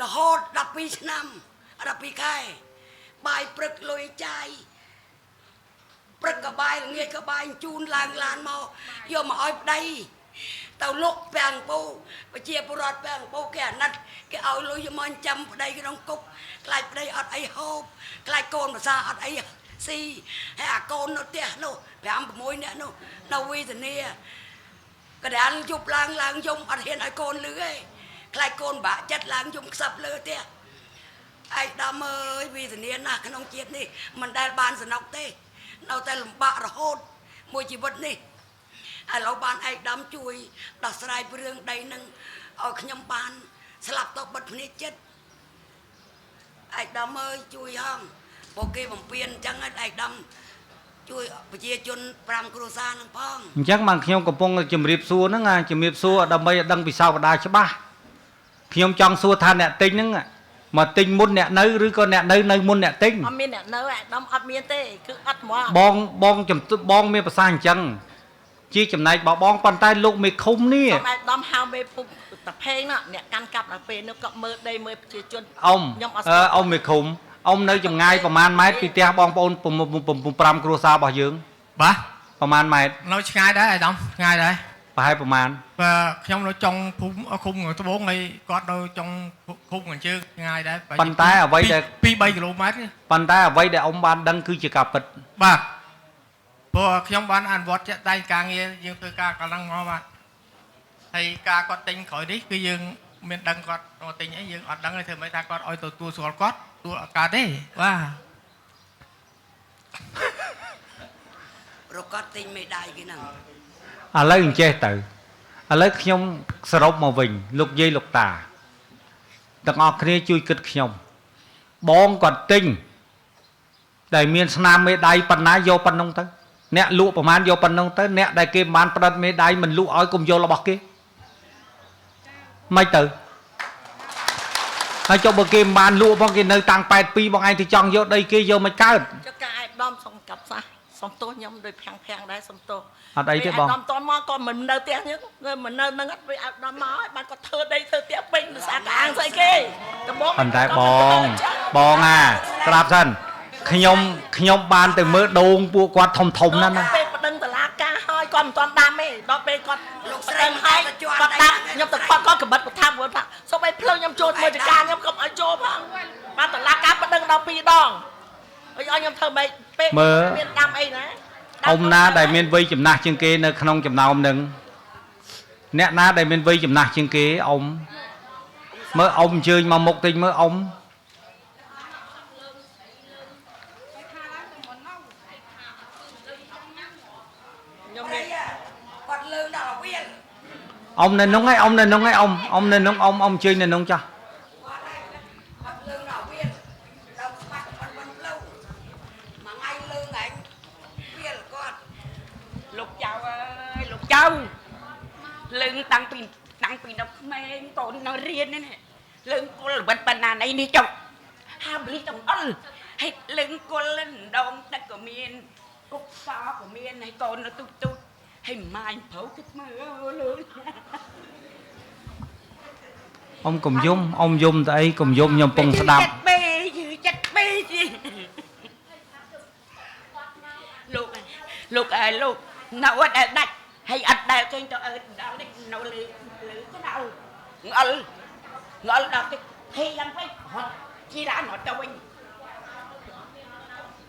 រហូត12ឆ្នាំ12ខែបាយព្រឹកលុយចាយព្រឹកក៏បាយល្ងាចក៏បាយជូនឡើងឡានមកយកមកឲ្យប្តីទៅលក់ពាំងពូប្រជាពលរដ្ឋពាំងពូគេអាណិតគេឲ្យលុយមកចាំប្តីក្នុងគុកខ្លាចប្តីអត់អីហូបខ្លាចកូនប្រសាអត់អីស៊ីហើយអាកូននៅផ្ទះនោះ5 6នាក់នោះនៅវិធានាកដាលយប់ឡើងយំអត់ហ៊ានឲ្យកូនលឺទេខ្លាចកូនបាក់ចិត្តឡើងយំខ្សឹបលើផ្ទះឯកដាមអើយវិធានាណាស់ក្នុងជាតិនេះមិនដែលបានសំណុកទេនៅតែលំបាករហូតមួយជីវិតនេះឥឡូវបានឯកដាមជួយដោះស្រាយរឿងដីនឹងឲ្យខ្ញុំបានស្លាប់ទៅបិទភ្នែកចិត្តឯកដាមអើយជួយហងពួកគេបំពេញអញ្ចឹងឯកដាមជួយប្រជាជន5គ្រួសារនឹងផង អញ្ចឹងបានខ្ញុំកំពុងជំរាបសួរហ្នឹងជំរាបសួរដើម្បីឲ្យដឹងពីសវតាច្បាស់ខ្ញុំចង់សួរថាអ្នកទិញហ្នឹងមកទិញមុនអ្នកនៅឬក៏អ្នកនៅមុនអ្នកទិញ អត់មានអ្នកនៅអាដាមអត់មានទេគឺអត់ហ្មង បងមានប្រសាសន៍អញ្ចឹងជាចំណែករបស់បងប៉ុន្តែលោកមេឃុំនេះ អាដាមហៅមេពុកតាផេងណាអ្នកកាន់កាប់ដល់ពេលនោះក៏មើលដីមើលប្រជាជន អ៊ំមេឃុំ ông nơi chừng ngay ប្រមាណ mét ពីផ្ទះបងប្អូន 5 គ្រួសាររបស់យើង បាទ ប្រមាណ mét នៅឆ្ងាយដែរអាដាមឆ្ងាយដែរ ប្រហែលប្រមាណ បាទខ្ញុំនៅចុងភូមិឃុំត្បូងហើយគាត់នៅចុងឃុំខាងជើងឆ្ងាយដែរ ប៉ុន្តែអ្វីដែល 2-3 គីឡូម៉ែត្រ ប៉ុន្តែអ្វីដែលអ៊ំបានដឹងគឺជាការពិត បាទព្រោះខ្ញុំបានអនុវត្តជាក់ដៃការងារយើងធ្វើការកន្លងមកបាទហើយការគាត់ទិញក្រោយនេះគឺយើងមានដឹងគាត់ទិញអីយើងអត់ដឹងទេធ្វើម៉េចថាគាត់ឲ្យទទួលស្គាល់គាត់ទទួលឱកាសទេបាទ រកត់ទិញមេដាយគេហ្នឹង ឥឡូវអញ្ចេះទៅឥឡូវខ្ញុំសរុបមកវិញលោកយាយលោកតាទាំងអស់គ្នាជួយគិតខ្ញុំបងគាត់ទិញដែលមានស្នាមមេដៃប៉ុណ្ណាយកប៉ុណ្ណឹងទៅអ្នកលក់ប្រហែលយកប៉ុណ្ណឹងទៅអ្នកដែលគេបានផ្ដិតមេដៃមិនលក់ឲ្យកុំយករបស់គេមិនទៅហើយចុះបើគេមិនបានលក់ផងគេនៅតាំង82បងឯងទៅចង់យកដីគេយកមិនកើត ចុះការឯកឧត្តមសុំកាប់សះសុំទោសខ្ញុំដូចភាំងដែរសុំទោស អត់អីទេបង ឯកឧត្តមតមកក៏មិននៅផ្ទះយើងមិននៅនឹងវាឯកឧត្តមមកហើយបានគាត់ធ្វើដីធ្វើផ្ទះពេញភាសាកាងស្អីគេដំបង ប៉ុន្តែបងអាស្ដាប់សិនខ្ញុំបានទៅមើលដូងពួកគាត់ធំណាស់ណា ពេលប្តឹងតឡាការហើយគាត់មិនទាន់ដាំទេដល់ពេលគាត់លោកស្រីហើយគាត់ដាំខ្ញុំទៅគាត់កបិតបន្ថាប់គាត់ថាសូមឲ្យភ្លើងខ្ញុំចូលមើលចការខ្ញុំកុំឲ្យចូលផងបានតឡាការប្តឹងដល់2ដងហើយឲ្យខ្ញុំធ្វើម៉េចពេលមានដាំអីណា អ៊ំណាដែលមានវ័យចំណាស់ជាងគេនៅក្នុងចំណោមនឹងអ្នកណាដែលមានវ័យចំណាស់ជាងគេអ៊ំមើលអ៊ំអញ្ជើញមកមុខតិចមើលអ៊ំ ខ្ញុំមាន គាត់លើងដល់វាល អ៊ំនៅនោះហើយអ៊ំនៅនោះហើយអ៊ំនៅនោះអ៊ំអ៊ំអញ្ជើញនៅនោះចាស់ គាត់លើងដល់វាលដល់ស្បាច់គាត់មិនផ្លូវមួយថ្ងៃលើងឯងវាលគាត់ លោកចៅអើយលោកចៅលឹងតាំងពីនៅក្មេងកូននៅរៀននេះលឹងគល់ល្បិតបណ្ណាណីនេះចុះហាបលីតំអល់ហើយលឹងគល់ដងទឹកក៏មានគុកសក៏មានហើយកូននៅទូចហើយម៉ាញប្រូគិតមើលលឿន អ៊ំកុំយំអ៊ំយំទៅអីកុំយំខ្ញុំពងស្ដាប់ ចិត្តពេលោកអើយលោកនៅអត់ដែលដាច់ហើយអត់ដែលឃើញទៅអើដល់នេះនៅលើក៏ដល់ងល់ដល់ទឹកហេយ៉ាងវិញហត់ជីឡានហត់ទៅវិញ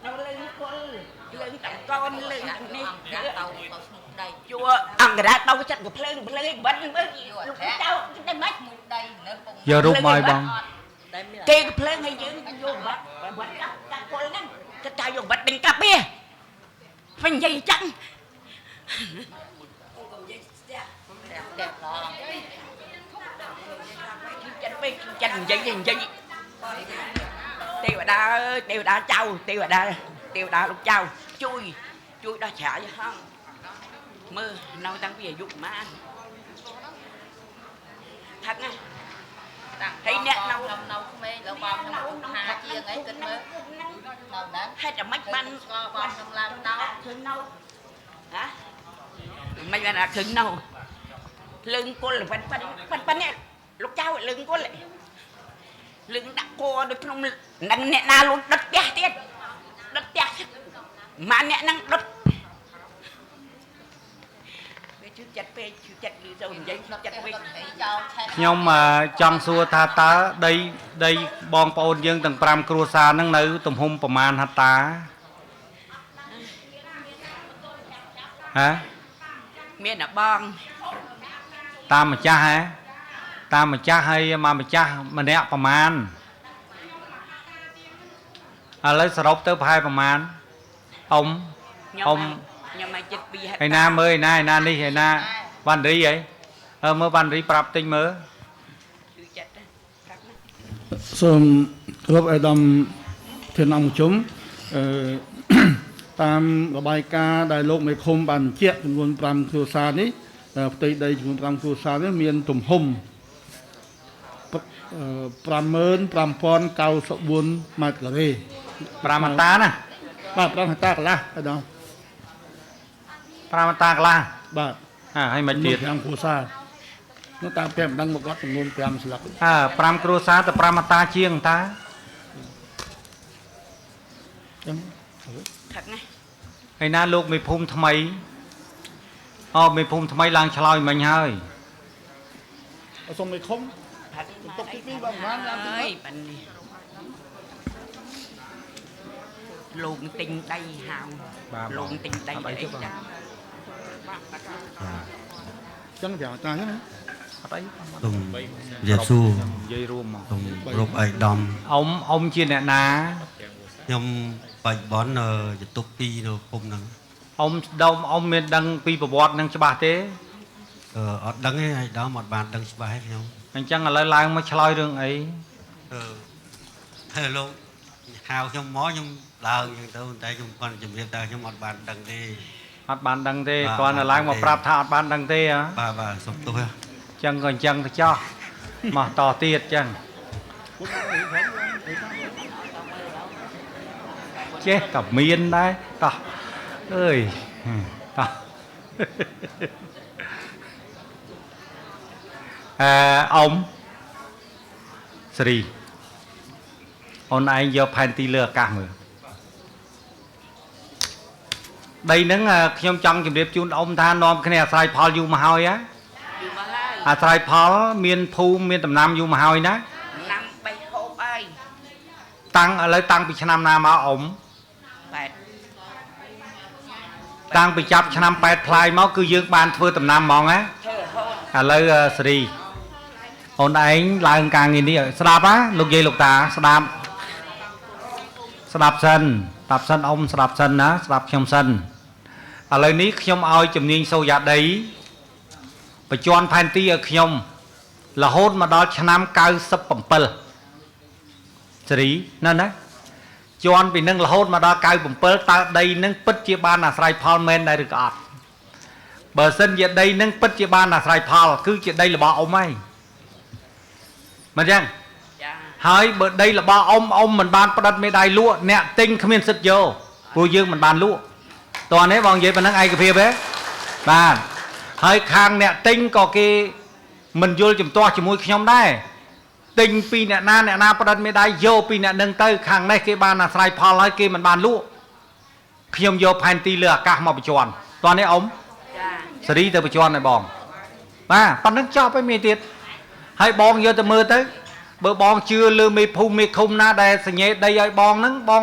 នៅលើគល់លើតាំងកូនលើតាំងនេះជួអង្គរាទៅចិត្តក៏ភ្លើងបិទមើលលោកចៅតែមិនយករូបមកឲ្យបង គេក៏ភ្លើងឲ្យយើងយកបាត់កាត់គល់ហ្នឹងគេចៅយកបាត់ដេញកាប់វាវិញនិយាយចឹង ចិត្តនិយាយទេវតាចៅទេវតាលោកចៅជួយដល់ច្រាយហងមើលនៅតាំងពីអាយុប្រហែលថាត់ណាហើយអ្នកនៅក្មេងលោកបងខ្ញុំហាជាងអីគិតមើលដល់ហេតុតែមិនបានបងខ្ញុំឡើងណោឃើញណោហ៎មិនបានឃើញណោលឹងគល់ប៉ុណ្ណេះលោកចៅលឹងគល់លឹងដាក់គោនៅក្នុងនឹងអ្នកណាលូនដុតផ្ទះទៀតដុតផ្ទះម៉ាអ្នកហ្នឹងដុតវាជឿចិត្តពេកជឿចិត្តលឺទៅនិយាយចិត្តពេក ខ្ញុំចង់សួរថាតើដីបងប្អូនយើងទាំង5គ្រួសារហ្នឹងនៅទំហំប្រមាណហត្តាហ៎ មានតែបង តាមម្ចាស់ហ៎តាមម្ចាស់ហើយមកម្ចាស់ម្នាក់ប្រមាណឥឡូវសរុបទៅប្រហែលប្រមាណអ៊ំ ខ្ញុំមកចិត្ត2ហិត ឯណាមើលឯណានេះឯណាវ៉ាន់រីហីមើលវ៉ាន់រីប្រាប់តិចមើល ជឿចិត្តប្រាប់ណា សូមគោរពអាដាមធានអង្គជំតាមរបាយការណ៍ដែលលោកមេឃុំបានបញ្ជាក់ចំនួន5គ្រួសារនេះផ្ទៃដីចំនួន5គ្រួសារនេះមានទំហំ 55,094 ម៉ែត្រការ៉េ 5ហត្តាណា បាទ5ហត្តាកន្លះអាដាម 5ហត្តាកន្លះ បាទ ហើយមិនទៀត 5គ្រួសារនោះតាមពេលមិនដឹងមកគាត់ចំនួន5ស្លឹក 5គ្រួសារទៅ5ហត្តាជាងតា thật này ឯណាលោកមេភូមិថ្មីអូមេភូមិថ្មីឡើងឆ្លើយមិញហើយ សុំមេឃុំ thật tục cái phí bằng mán làm gì ơi bạn luồn tình đây hào luồn tình đây để ra ចឹងប្រាប់តាចឹងណា អត់អី ទុំរៀបសួរ និយាយរួមមក ទុំគ្រប់អៃដាម អ៊ំជាអ្នកណា ខ្ញុំបច្ចុប្បន្ននៅបន្ទប់2នៅភូមិហ្នឹង អ៊ំមានដឹងពីប្រវត្តិនឹងច្បាស់ទេ អត់ដឹងទេអៃដាមអត់បានដឹងច្បាស់ទេខ្ញុំ អញ្ចឹងឥឡូវឡើងមកឆ្លើយរឿងអី ហើយលោកហៅខ្ញុំមកខ្ញុំឡើងអញ្ចឹងទៅតែខ្ញុំគាត់ជំរាបតែខ្ញុំអត់បានដឹងទេ អត់បានដឹងទេគ្រាន់តែឡើងមកប្រាប់ថាអត់បានដឹងទេហ៎ បាទសុំទោស អញ្ចឹងក៏អញ្ចឹងទៅចោះមកតទៀតអញ្ចឹងចេះតែមានដែរតោះអើយតោះអ៊ំសេរីអូនឯងយកផែនទីលើអាកាសមើលដីហ្នឹងខ្ញុំចង់ជម្រាបជូនអ៊ំថានាំគ្នាអាស្រ័យផលយូរមកហើយហ៎ អាស្រ័យផលមានភូមិមានដំណាំយូរមកហើយណា năm bay hộp ơi តាំងឥឡូវតាំងពីឆ្នាំណាមកអ៊ំ bẹt តាំងពីចាប់ឆ្នាំ8ផ្លាយមកគឺយើងបានធ្វើដំណាំហ្មងណា thơ hôn ឥឡូវសេរីអូនឯងឡើងការងារនេះស្ដាប់ណាលោកយាយលោកតាស្ដាប់សិនអ៊ំស្ដាប់សិនណាស្ដាប់ខ្ញុំសិនឥឡូវនេះខ្ញុំឲ្យជំនាញសូយ៉ាដីបញ្ជាន់ផែនទីឲ្យខ្ញុំរហូតមកដល់ឆ្នាំ97សេរីណាជាន់ពីនឹងរហូតមកដល់97តើដីនឹងពិតជាបានអាស្រ័យផលមែនដែរឬក៏អត់បើសិនជាដីនឹងពិតជាបានអាស្រ័យផលគឺជាដីរបស់អ៊ំហើយមិនចឹង dạ ហើយបើដីរបស់អ៊ំមិនបានផ្ដិតមេដាយលក់អ្នកទិញគ្មានសិទ្ធិយកព្រោះយើងមិនបានលក់តោះនេះបងនិយាយប៉ុណ្ណឹងឯកភាពទេបាទហើយខាងអ្នកទិញក៏គេមិនយល់ចំទាស់ជាមួយខ្ញុំដែរទិញពីអ្នកណាផ្ដិតមេដាយយកពីអ្នកនឹងទៅខាងនេះគេបានអាស្រ័យផលហើយគេមិនបានលក់ខ្ញុំយកផែនទីលើអាកាសមកបញ្ជាន់តោះនេះអ៊ំ dạ សេរីទៅបញ្ជាន់ឲ្យបងបាទប៉ុណ្ណឹងចប់ហើយមានទៀតហើយបងយកទៅមើលទៅបើបងជឿលើមេភូមិមេឃុំណាដែលសញ្ញេដីឲ្យបងហ្នឹងបង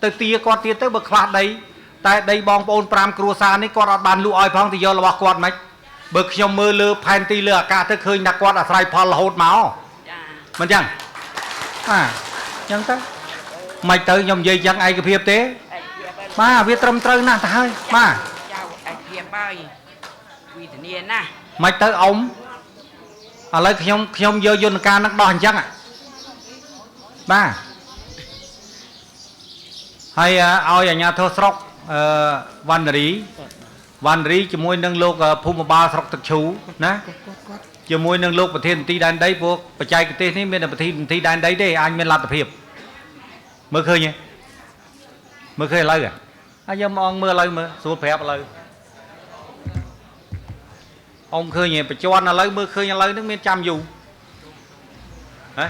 ទៅទាគាត់ទៀតទៅបើខ្វះដីតែដីបងប្អូន5គ្រួសារនេះគាត់អត់បានលក់ឲ្យផងទៅយករបស់គាត់មិនបើខ្ញុំមើលលើផែនទីលើអាកាសទៅឃើញថាគាត់អាស្រ័យផលរហូតមក dạ មិនចឹងបាទចឹងទៅមិនទៅខ្ញុំនិយាយចឹងឯកភាពទេ បាទវាត្រឹមត្រូវណាស់ទៅហើយបាទ chào anh hiệp ơi vì tự nhiên nè មិនទៅអ៊ំឥឡូវខ្ញុំយកយន្តការនឹងដោះអញ្ចឹងបាទហើយឲ្យអាជ្ញាធរស្រុកវណ្ណរីជាមួយនឹងលោកភូមិបាលស្រុកទឹកឈូណាជាមួយនឹងលោកប្រធានមន្ត្រីដែនដីពួកបច្ចេកទេសនេះមានតែប្រធានមន្ត្រីដែនដីទេអាចមានលទ្ធភាពមើលឃើញទេមើលឃើញឥឡូវហើយយកមកមើលឥឡូវមើលស្រួលប្រាប់ឥឡូវអ៊ំឃើញបញ្ជាន់ឥឡូវមើលឃើញឥឡូវហ្នឹងមានចាំយូរហ៎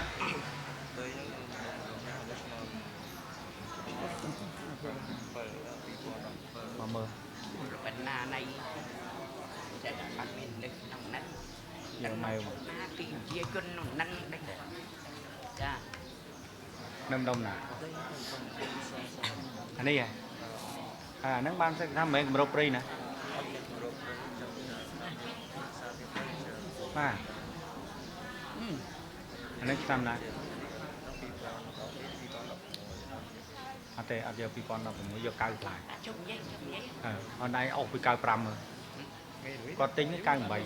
មកមើល bên này sẽ bắt mình được nồng nắng យ៉ាងម៉េច thì chia cân nồng nắng đấy dạ នឹមដុំណាអានេះអាហ្នឹងបានសិក្សាមិនមែនគម្របព្រៃណាបាទអានេះឆ្នាំណាអត់ទេអត់យក2016យក90ផ្លាយ chung giấy អនឡាញអស់ពី95មើលគាត់ទិញ98ហ្នឹងហើយ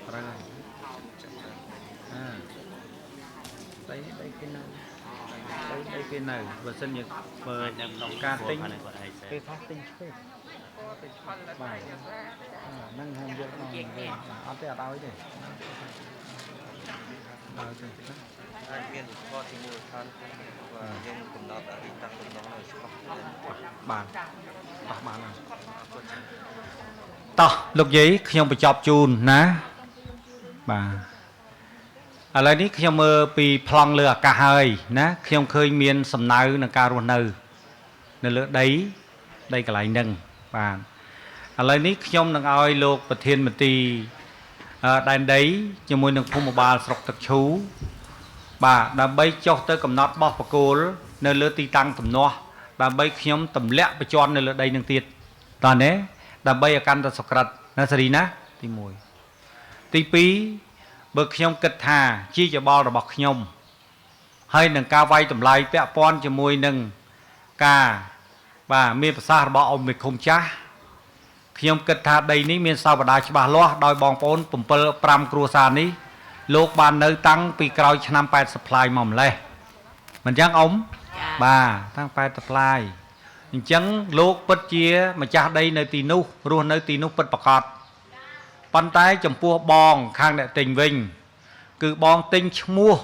ត្រូវហើយដីគេនៅដីគេនៅបើសិនជាបើការទិញគេថាទិញឆ្វេងបាទហ្នឹងខ្ញុំយកអត់ទេអត់ឲ្យទេដល់ទៅអាចមានស្គាល់ជាមួយឋានយើងកំណត់ទីតាំងតំណងនៅស្រុកបាទអស់បានហើយតោះលោកយាយខ្ញុំបញ្ចប់ជូនណាបាទ ឥឡូវនេះខ្ញុំមើលពីប្លង់លើអាកាសហើយណាខ្ញុំឃើញមានសំណៅនឹងការរស់នៅលើដីកន្លែងហ្នឹងបាទឥឡូវនេះខ្ញុំនឹងឲ្យលោកប្រធានមន្ត្រីដែនដីជាមួយនឹងភូមិបាលស្រុកទឹកឈូបាទដើម្បីចុះទៅកំណត់បោះបកគោលនៅលើទីតាំងទំនាស់ដើម្បីខ្ញុំទម្លាក់បញ្ជាន់នៅលើដីនឹងទៀតតើណាដើម្បីឲ្យកាន់តែសុក្រិតណាសេរីណាទី1ទី2បើខ្ញុំគិតថាជាច្បល់របស់ខ្ញុំហើយនឹងការវាយតម្លៃពាក់ព័ន្ធជាមួយនឹងការបាទមានប្រសាសន៍របស់អង្គមេឃុំចាស់ខ្ញុំគិតថាដីនេះមានសាវតាច្បាស់លាស់ដោយបងប្អូន5គ្រួសារនេះលោកបាននៅតាំងពីក្រោយឆ្នាំ80ផ្លាយមកម្លេះមិនចឹងអ៊ំបាទតាំង80ផ្លាយអញ្ចឹងលោកពិតជាម្ចាស់ដីនៅទីនោះរស់នៅទីនោះពិតប្រាកដប៉ុន្តែចំពោះបងខាងអ្នកទិញវិញគឺបងទិញឈ្មោះ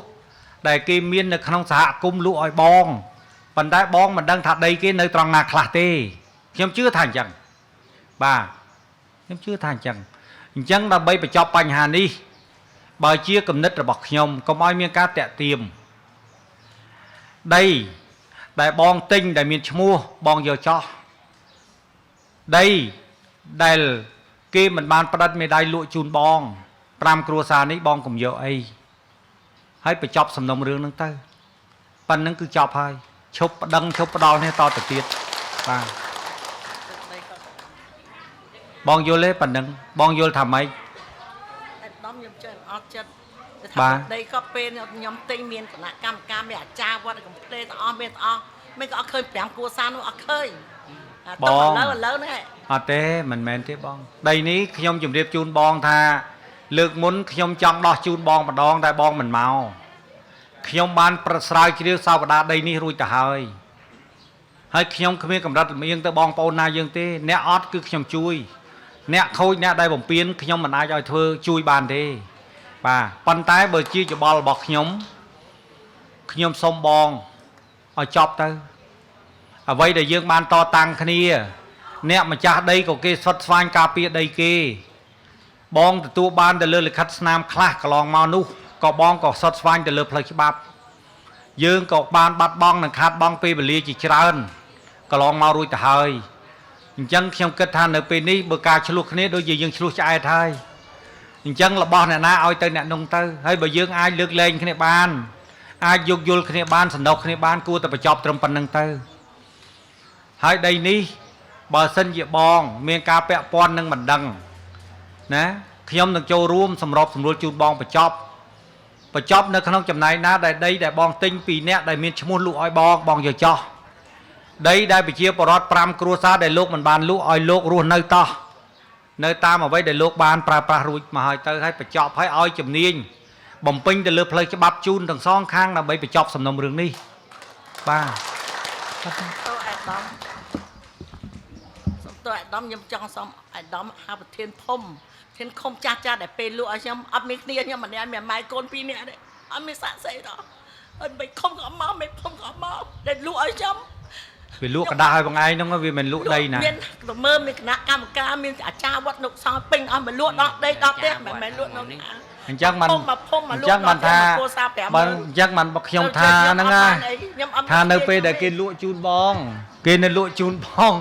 ដែលគេមាននៅក្នុងសហគមន៍លក់ឲ្យបងប៉ុន្តែបងមិនដឹងថាដីគេនៅត្រង់ណាខ្លះទេខ្ញុំជឿថាអញ្ចឹងបាទខ្ញុំជឿថាអញ្ចឹងដើម្បីបញ្ចប់បញ្ហានេះបើជាគំនិតរបស់ខ្ញុំកុំឲ្យមានការតាក់ទាមដីដែលបងទិញដែលមានឈ្មោះបងយកចោះដីដែលគេមិនបានផ្ដិតមេដៃលក់ជូនបង5គ្រួសារនេះបងកុំយកអីហើយបញ្ចប់សំណុំរឿងហ្នឹងទៅប៉ុណ្្នឹងគឺចប់ហើយឈប់ប្តឹងឈប់ផ្ដាល់នេះតទៅទៀតបាទបងយល់ទេប៉ុណ្្នឹងបងយល់ថាម៉េចដំខ្ញុំចេះអត់ចិត្តថាដីក៏ពេលខ្ញុំទិញមានគណៈកម្មការមានអាចារ្យវត្តកំភ្លេទាំងអស់មានទាំងអស់មិនក៏អត់ឃើញ5គ្រួសារនោះអត់ឃើញបងឥឡូវហ្នឹងអត់ទេមិនមែនទេបងដីនេះខ្ញុំជម្រាបជូនបងថាលើកមុនខ្ញុំចង់ដោះជូនបងម្ដងតែបងមិនមកខ្ញុំបានប្រស្រ័យជ្រាវសាវតាដីនេះរួចទៅហើយខ្ញុំគ្មានកម្រិតលំអៀងទៅបងប្អូនណាយើងទេអ្នកអត់គឺខ្ញុំជួយអ្នកខូចអ្នកដែលបំពេញខ្ញុំមិនអាចឲ្យធ្វើជួយបានទេបាទប៉ុន្តែបើជាច្បល់របស់ខ្ញុំសុំបងឲ្យចប់ទៅអ្វីដែលយើងបានតតាំងគ្នាអ្នកម្ចាស់ដីក៏គេស្វិតស្វាញការពារដីគេបងទទួលបានទៅលើលិខិតស្នាមខ្លះកន្លងមកនោះក៏បងក៏ស្វិតស្វាញទៅលើផ្លូវច្បាប់យើងក៏បានបាត់បង់និងខាតបង់ពេលវេលាជាច្រើនកន្លងមករួចទៅហើយអញ្ចឹងខ្ញុំគិតថានៅពេលនេះបើការឆ្លោះគ្នាដូចជាយើងឆ្លោះឆ្អែតហើយអញ្ចឹងរបស់អ្នកណាឲ្យទៅអ្នកនោះទៅហើយបើយើងអាចលើកលែងគ្នាបានអាចយោគយល់គ្នាបានសណ្ដោះគ្នាបានគួរតែបញ្ចប់ត្រឹមប៉ុណ្្នឹងទៅហើយដីនេះបើសិនជាបងមានការពាក់ព័ន្ធនឹងមិនដឹងណាខ្ញុំនឹងចូលរួមសម្របសម្រួលជូនបងបញ្ចប់នៅក្នុងចំណែកណាដែលដីដែលបងទិញពីអ្នកដែលមានឈ្មោះលក់ឲ្យបងយកចោះដីដែលប្រជាពលរដ្ឋ5គ្រួសារដែលលោកមិនបានលក់ឲ្យលោករស់នៅតោះនៅតាមអ្វីដែលលោកបានប្រើប្រាស់រួចមកហើយទៅហើយបញ្ចប់ហើយឲ្យជំនាញបំពេញទៅលើផ្លូវច្បាប់ជូនទាំងសងខាងដើម្បីបញ្ចប់សំណុំរឿងនេះបាទតើអាដាមខ្ញុំចង់សុំអាដាមហៅប្រធានភូមិធានឃុំចាស់ដែលពេលលក់ឲ្យខ្ញុំអត់មានគ្នាខ្ញុំម្នាក់មានម៉ែកូន2នាក់ទេអត់មានសាក់សីទេអត់មិនឃុំក៏មកមិនភូមិក៏មកដែលលក់ឲ្យខ្ញុំវាលក់កដាស់ឲ្យបងឯងហ្នឹងវាមិនលក់ដីណាមានមើលមានគណៈកម្មការមានអាចារ្យវត្តនុកសោពេញអស់មកលក់ដល់ដីដល់ផ្ទះមិនមែនលក់នៅណាអញ្ចឹងមិនថាបើអញ្ចឹងមិនខ្ញុំថាហ្នឹងថានៅពេលដែលគេលក់ជូនបងគេនៅលក់ជូនបង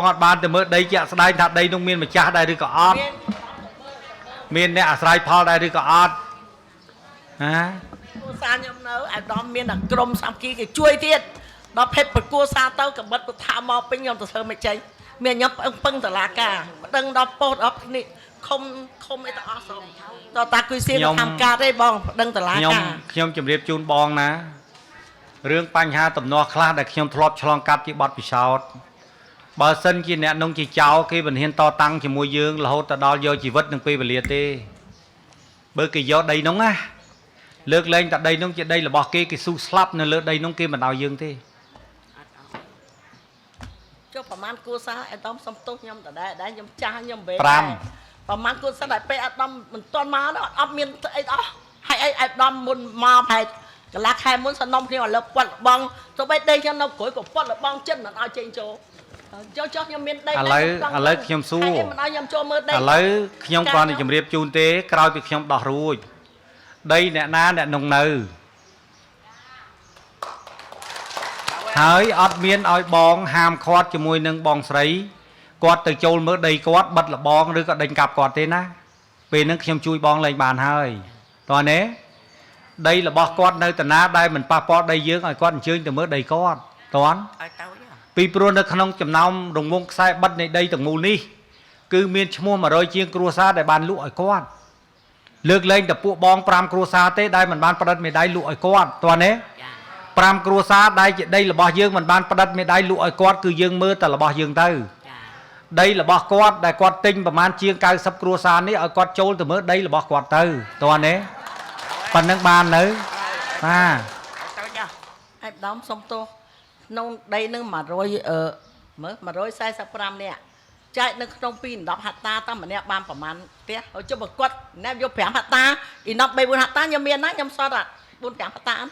អត់បានទៅមើលដីជាក់ស្ដែងថាដីនោះមានម្ចាស់ដែរឬក៏អត់មានអ្នកអាស្រ័យផលដែរឬក៏អត់ណាគ្រួសារខ្ញុំនៅអាដាមមានតែក្រុមសាមគ្គីគេជួយទៀតដល់ភេទប្រគួរសារទៅកំបិតពុថាមកពេញខ្ញុំទៅធ្វើមិនចេញមានខ្ញុំពឹងតឡាកាប្តឹងដល់ពោតអស់នេះខុំអីទៅអស់សុំតតាគួយសៀនធ្វើការទេបងប្តឹងតឡាកាខ្ញុំជម្រាបជូនបងណារឿងបញ្ហាទំនាស់ខ្លះដែលខ្ញុំធ្លាប់ឆ្លងកាត់ជាបទពិសោធន៍បើសិនជាអ្នកនងជាចៅគេមិនហ៊ានតតាំងជាមួយយើងរហូតដល់យកជីវិតនឹងពេលវេលាទេបើគេយកដីនោះណាលើកលែងតែដីនោះជាដីរបស់គេស៊ូស្លាប់នៅលើដីនោះគេមិនឲ្យយើងទេចុះប្រហែលគួរសារអាដាមសំទោសខ្ញុំដដែលខ្ញុំចាស់ខ្ញុំវេប្រហែលគួរសារតែពេលអាដាមមិនទាន់មកអត់មានអីអស់ហើយអីអាដាមមុនមកហេតុកន្លះខែមុនសំណុំគ្នាឥឡូវពាត់បងទៅបីដីខ្ញុំនៅក្រួយក៏ពាត់បងចិត្តមិនឲ្យចេញចូលចុះខ្ញុំមានដីឥឡូវខ្ញុំសួរមិនឲ្យខ្ញុំចូលមើលដីឥឡូវខ្ញុំគាត់នឹងជម្រាបជូនទេក្រោយពីខ្ញុំដោះរួច đây nè na nè nông nư hỡi ọt miên oi bong hàm khót cho mùi nâng bong sấy quạt từ châu mới đây quạt bật là bong rồi có đánh cặp quạt thế na về nâng xem chui bong lên bàn hơi toàn nế đây là bong quạt nơi tận na đây mình pa pot đây dưới oi quạt chơi từ mới đây quạt toán pi pro nơi khăn chầm nong đồng mông sai bắt này đây từng mù ni cứ miên mua mà rồi chiên cua sa để bàn lụi quạt lược lên tập bộ bong pram cua sa tế đây mình ban bắt mày đây lụi quạt toàn nế pram cua sa đây là bò dương mình ban bắt mày đây lụi quạt cứ dương mưa ta là bò dương tư đây là bò quạt đại quạt tinh và man chiên cao sắp cua sa ní ở quạt trôi từ mới đây là bò quạt tư toàn nế phần nước ban nữa ai đóng xong tô nông đây nâng mà rồi mới mà rồi sai sắp pram nè chạy nâng trong pin đọc hạt ta ta mà nè ban phẩm ăn tiếc ở chỗ bậc quất nè vô phèm hạt ta thì nó bay buôn hạt ta nhầm miên á nhầm sao ạ buôn phèm hạt ta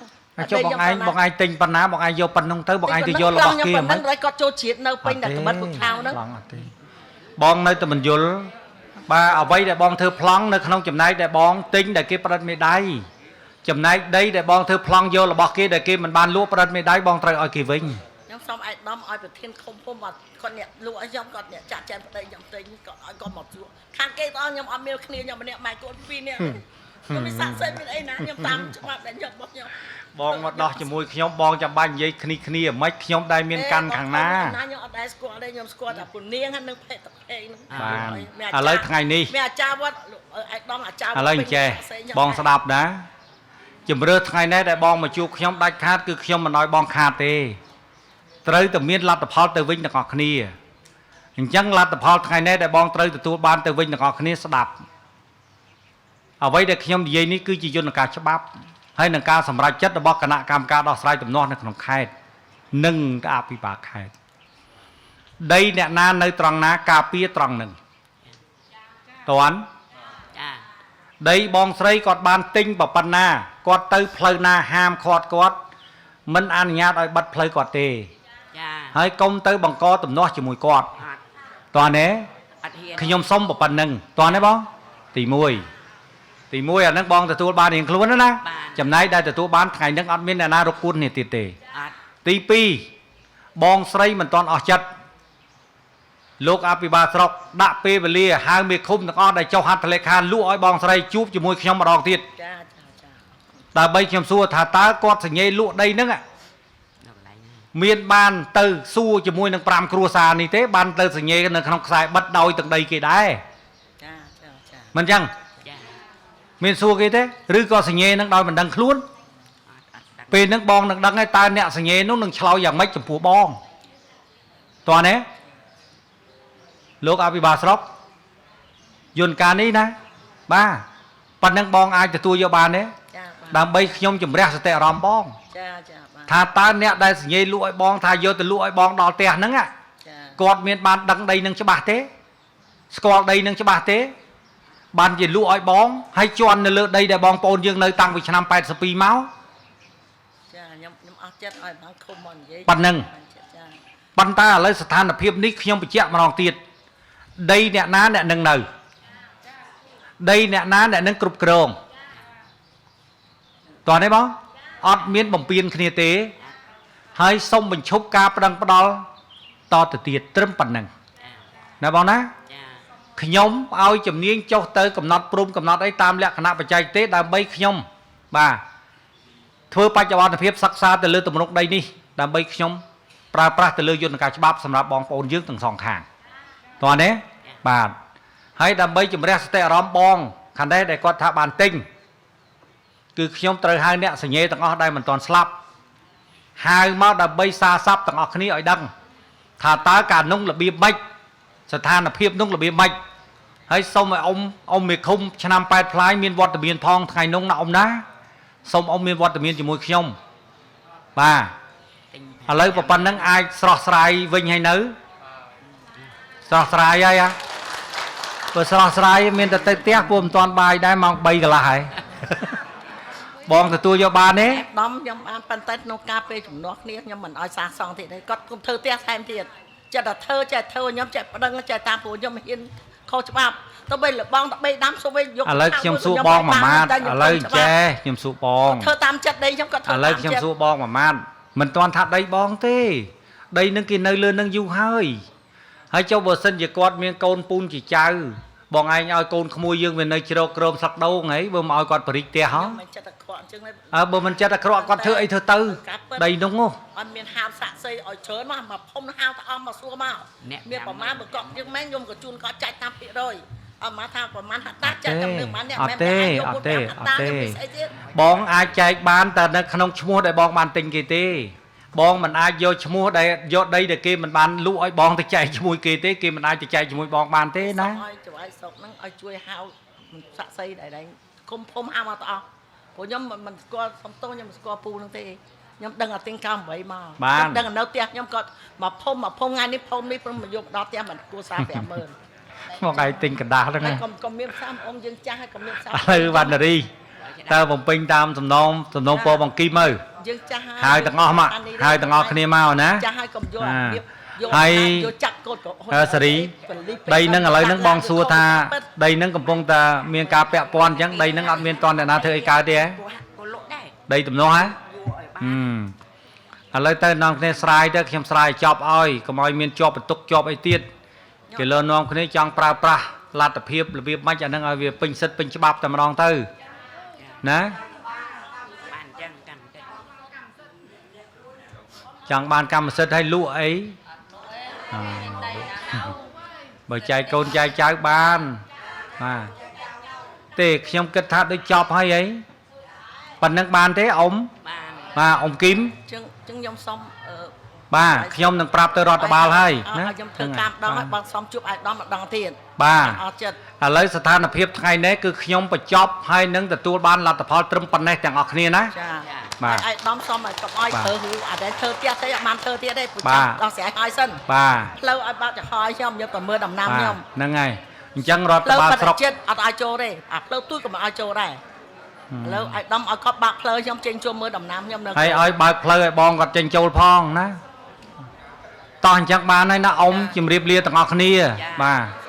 cho bọn ai tinh pan ná bọn ai vô pan nông tới bọn ai thì vô là bọc kia mà đấy có chỗ chết nơi pin là mất một thao nữa bọn nơi tụi mình vô ba ở đây để bọn thơ plong nơi không chấm này để bọn tinh để kia pan mê đáy chấm này đây để bọn thơ plong vô là bọc kia để kia mình ban lúa pan mê đáy bọn trời ở kỳ vinh nhưng xong ai đâm ai phải thiên không phong mà con nhẹ lúa giống con nhẹ chặt chém đây nhầm tinh còn một chỗ khang cây to nhầm ăn miêu kia nhầm nhẹ mày con pin nè tôi bị sạt xây bên đây nè nhầm tam chúng bạn để nhầm bọc nhầm bong mà đo cho mùi nhóm bong cho ban dây khni mấy nhóm đây miên căn thằng na lấy ngày đi lấy chè bong sẽ đạp đá chừng bữa ngày nay đại bong mà chụp nhóm đai khát cứ nhóm mà nói bong khát tê tới từ miên lạt tập hall từ vinh được ngọc khni chẳng lạt tập hall ngày nay đại bong tới từ tua ban từ vinh được ngọc khni sẽ đạp ở đây để nhóm dây ní cứ chỉ vô là cả chấp bắp hay nâng cao sầm ra chất là bóc cả nạ cam ca đo sai tụm non nó không khai nâng cái áp bị bạc khai đây nè na nơi trăng ná cà pia trăng nâng toán đây bong sấy cọt ban tinh bảo pan na cọt tới phơi na ham cọt cọt mình ăn nhát ở bật phơi cọt tê hay công tới bằng co tụm non chỉ mùi cọt toàn đấy khi nhom xong bảo pan nâng toàn đấy bóng thì mùi ở nước bong từ tua ban hiện luôn đó na chấm này đây từ tua ban ngày nước ăn miên là na rục cun thì tiệt tề tí pi bong sấy mình toàn ở chật lúc áp ba sọc đạp pe về lia hai mươi khung được on đây châu hạt lệ khan lũ ói bong sấy chúp cho mùi nhom mà đòn tiệt ta bây nhom xua thả tá quạt sừng nhây lụa đây nữa ạ miên ban từ xua cho mùi nâng pram cua sa này thế ban từ sừng nhây nâng không sai bắt đôi từng đây kỳ đái mình chăng miền xua cái thế rư co sừng nhê nó đòi mình đăng luôn về nước bong nó đăng ngay tai nẹt sừng nhê nó đừng chlau dạng mấy chục phù bong toàn đấy lúc abi ba sọc dồn cá ní na ba pan nước bong ai từ tôi vô bàn đấy đam bay nhom chùm rác sẽ ròm bong thà tai nẹt đây sừng nhê lụi bong thà vô từ lụi bong đòi tè nắng ạ cọt miền ban đăng đây nâng cho bà thế cọt đây nâng cho bà thế ban gì lụi bóng hay cho nơi lơ đây để bong pôn dương nơi tăng vì năm 80 máu ban nâng ban ta lấy sát than là phim nick không bị chẹt mà lòng tiệt đây nè ná nè nâng nờ đây nè ná nè nâng cục cồn toàn đấy bóng ọt miến bồng piên kia tế hay xong mình chúc ca đăng bắt đó to từ tiệt trâm ban nâng nè bóng ná nhóm ao chấm niên cho tới cầm nọt prum cầm nọt ấy tam lẹ khả năng bạch chay tế đam bay nhóm bà thưa ba cho bạn phép sắc xa từ lư tụm nóc đây đi đam bay nhóm pra từ lư yun cả bắp sầm rạp bong pôn dưới từng sòng hàng toàn đấy bà hay đam bay chấm rẽ sẽ róm bong khăn đấy để con thả bàn tinh cứ nhóm từ hai nẹt sợi nhê từng ở đây mình toàn slap hai máu đam bay xa sắp từng ở khní ở đằng thả tá cả nông là bia báchสถานភាពនោះរបៀបម៉េចហើយសូមឲ្យអ៊ំមេឃុំឆ្នាំ8ផ្លាយមានវត្តមានផងថ្ងៃនោះណាអ៊ំណាសូមអ៊ំមានវត្តមានជាមួយខ្ញុំបាទឥឡូវប៉ុណ្ណឹងអាចស្រស់ស្រាយវិញហើយនៅស្រស់ស្រាយហើយបើស្រស់ស្រាយមានតែទៅផ្ទះពួកមិនតាន់បាយដែរម៉ោង3កន្លះហើយបងទទួលយកបានទេដំខ្ញុំបានប៉ុន្តែក្នុងការពេលជំនួសគ្នាខ្ញុំមិនឲ្យសាសសងទៀតទេគាត់គុំធ្វើផ្ទះថែមទៀតចិត្តតែធ្វើចេះធ្វើខ្ញុំចេះប្តឹងចេះតាមព្រោះខ្ញុំហ៊ានខុសច្បាប់ ទៅបីលបងទៅបីដាំសុំវិញយក ឥឡូវខ្ញុំសួរបងមួយម៉ាត់ឥឡូវចេះខ្ញុំសួរបង ធ្វើតាមចិត្តដីខ្ញុំក៏ធ្វើ ឥឡូវខ្ញុំសួរបងមួយម៉ាត់មិនទាន់ថាដីបងទេដីនឹងគេនៅលើនឹងយូរហើយចុះបើសិនជាគាត់មានកូនពូនជាចៅបងឯងឲ្យកូនក្មួយយើងវានៅជ្រកក្រោមស្លឹកដូងហីបើមកឲ្យគាត់បរិចផ្ទះហ៎ មិនចិត្តអាក្រក់អញ្ចឹង បើមិនចិត្តអាក្រក់គាត់ធ្វើអីធ្វើទៅដីនោះហ៎ អត់មានហាមសាក់សីឲ្យច្រើនមកភុំហៅទៅអស់មកសួរមកមានប្រមាណបើកក់យើងមែនខ្ញុំក៏ជូនគាត់ចាច់តាមភាគរយអត់មកថាប្រមាណហាត់ចាច់តាមនឹងប្រមាណអ្នកមែនអត់ទេបងអាចចែកបានតែនៅក្នុងឈ្មោះដែលបងបានទិញគេទេបងមិនអាចយកឈ្មោះដែលយកដីដែលគេមិនបានលក់ឲ្យបងទៅចែកជាមួយគេទេគេមិនអាចទៅចែកជាមួយបងបានទេណាឲ្យចៅឲ្យស្រុកហ្នឹងឲ្យជួយហៅសាក់សីដែលគុំភុំហៅមកទៅអស់ព្រោះខ្ញុំមិនស្គាល់សំទោសខ្ញុំមិនស្គាល់ពូហ្នឹងទេខ្ញុំដឹងតែទិញ98មកខ្ញុំដឹងនៅផ្ទះខ្ញុំគាត់មកភុំថ្ងៃនេះភុំនេះព្រមមកយកដល់ផ្ទះមិនគួរសារ 50000 មកឯងទិញกระดาษហ្នឹងកុំមានផ្សំអងយើងចាស់ហើយកុំមានផ្សំឥឡូវវណ្ណរីតើបំពេញតាមសំណងពរបង្គីមើលយើងចាស់ហើយទាំងអស់មកហើយទាំងអស់គ្នាមកណាចាស់ហើយកុំយកហើយយកចាក់កូតក៏សេរីដីហ្នឹងឥឡូវហ្នឹងបងសួរថាដីហ្នឹងកំពុងតែមានការពាក់ព័ន្ធអញ្ចឹងដីហ្នឹងអត់មានតន់អ្នកណាធ្វើអីកើតទេហ៎ដីទំនាស់ហ៎ឥឡូវទៅនាំគ្នាស្រាយទៅខ្ញុំស្រាយចប់ឲ្យកុំឲ្យមានជាប់បន្ទុកជាប់អីទៀតគេលើនាំគ្នាចង់ប្រើប្រាស់លទ្ធភាពរបៀបម៉េចអាហ្នឹងឲ្យវាពេញសិទ្ធពេញច្បាប់តែម្ដងទៅណាបានចឹងកម្មសិទ្ធិចង់បានកម្មសិទ្ធិឲ្យលក់អីបើចែកកូនចែកចៅបានបាទទេខ្ញុំគិតថាដូចចប់ហើយអីប៉ុណ្្នឹងបានទេអ៊ំបាទអ៊ំគីមចឹងខ្ញុំសុំបាទខ្ញុំនឹងប្រាប់ទៅរដ្ឋបាលហើយណាខ្ញុំធ្វើតាមដងឲ្យបងសុំជួបអាយដាមម្ដងទៀតបាទអរចិត្តឥឡូវស្ថានភាពថ្ងៃនេះគឺខ្ញុំបញ្ចប់ហើយនឹងទទួលបានលទ្ធផលត្រឹមប៉ុណ្ណេះទាំងអស់គ្នាណាចាបាទអាយដាមសុំឲ្យកុំឲ្យធ្វើអាដែលធ្វើទៀតទេអត់បានធ្វើទៀតទេបញ្ចប់ដល់ស្រែហើយសិនបាទផ្លូវឲ្យបាត់ចំហឲ្យខ្ញុំទៅមើលដំណាំខ្ញុំហ្នឹងហើយអញ្ចឹងរដ្ឋបាលស្រុកចិត្តអត់ឲ្យចូលទេអាផ្លូវទូចក៏មិនឲ្យចូលដែរឥឡូវអាយដាមឲ្យគាត់បើកផ្លូវខ្ញុំចេញចូលមើលដំណាំខ្ញុំនៅហើយឲ្យបើកផ្លូវឲ្យបងគាត់ចេញចូលផងណាតោះអញ្ចឹងបានហើយណាអ៊ំជម្រាបលាទាំងអស់គ្នាបាទ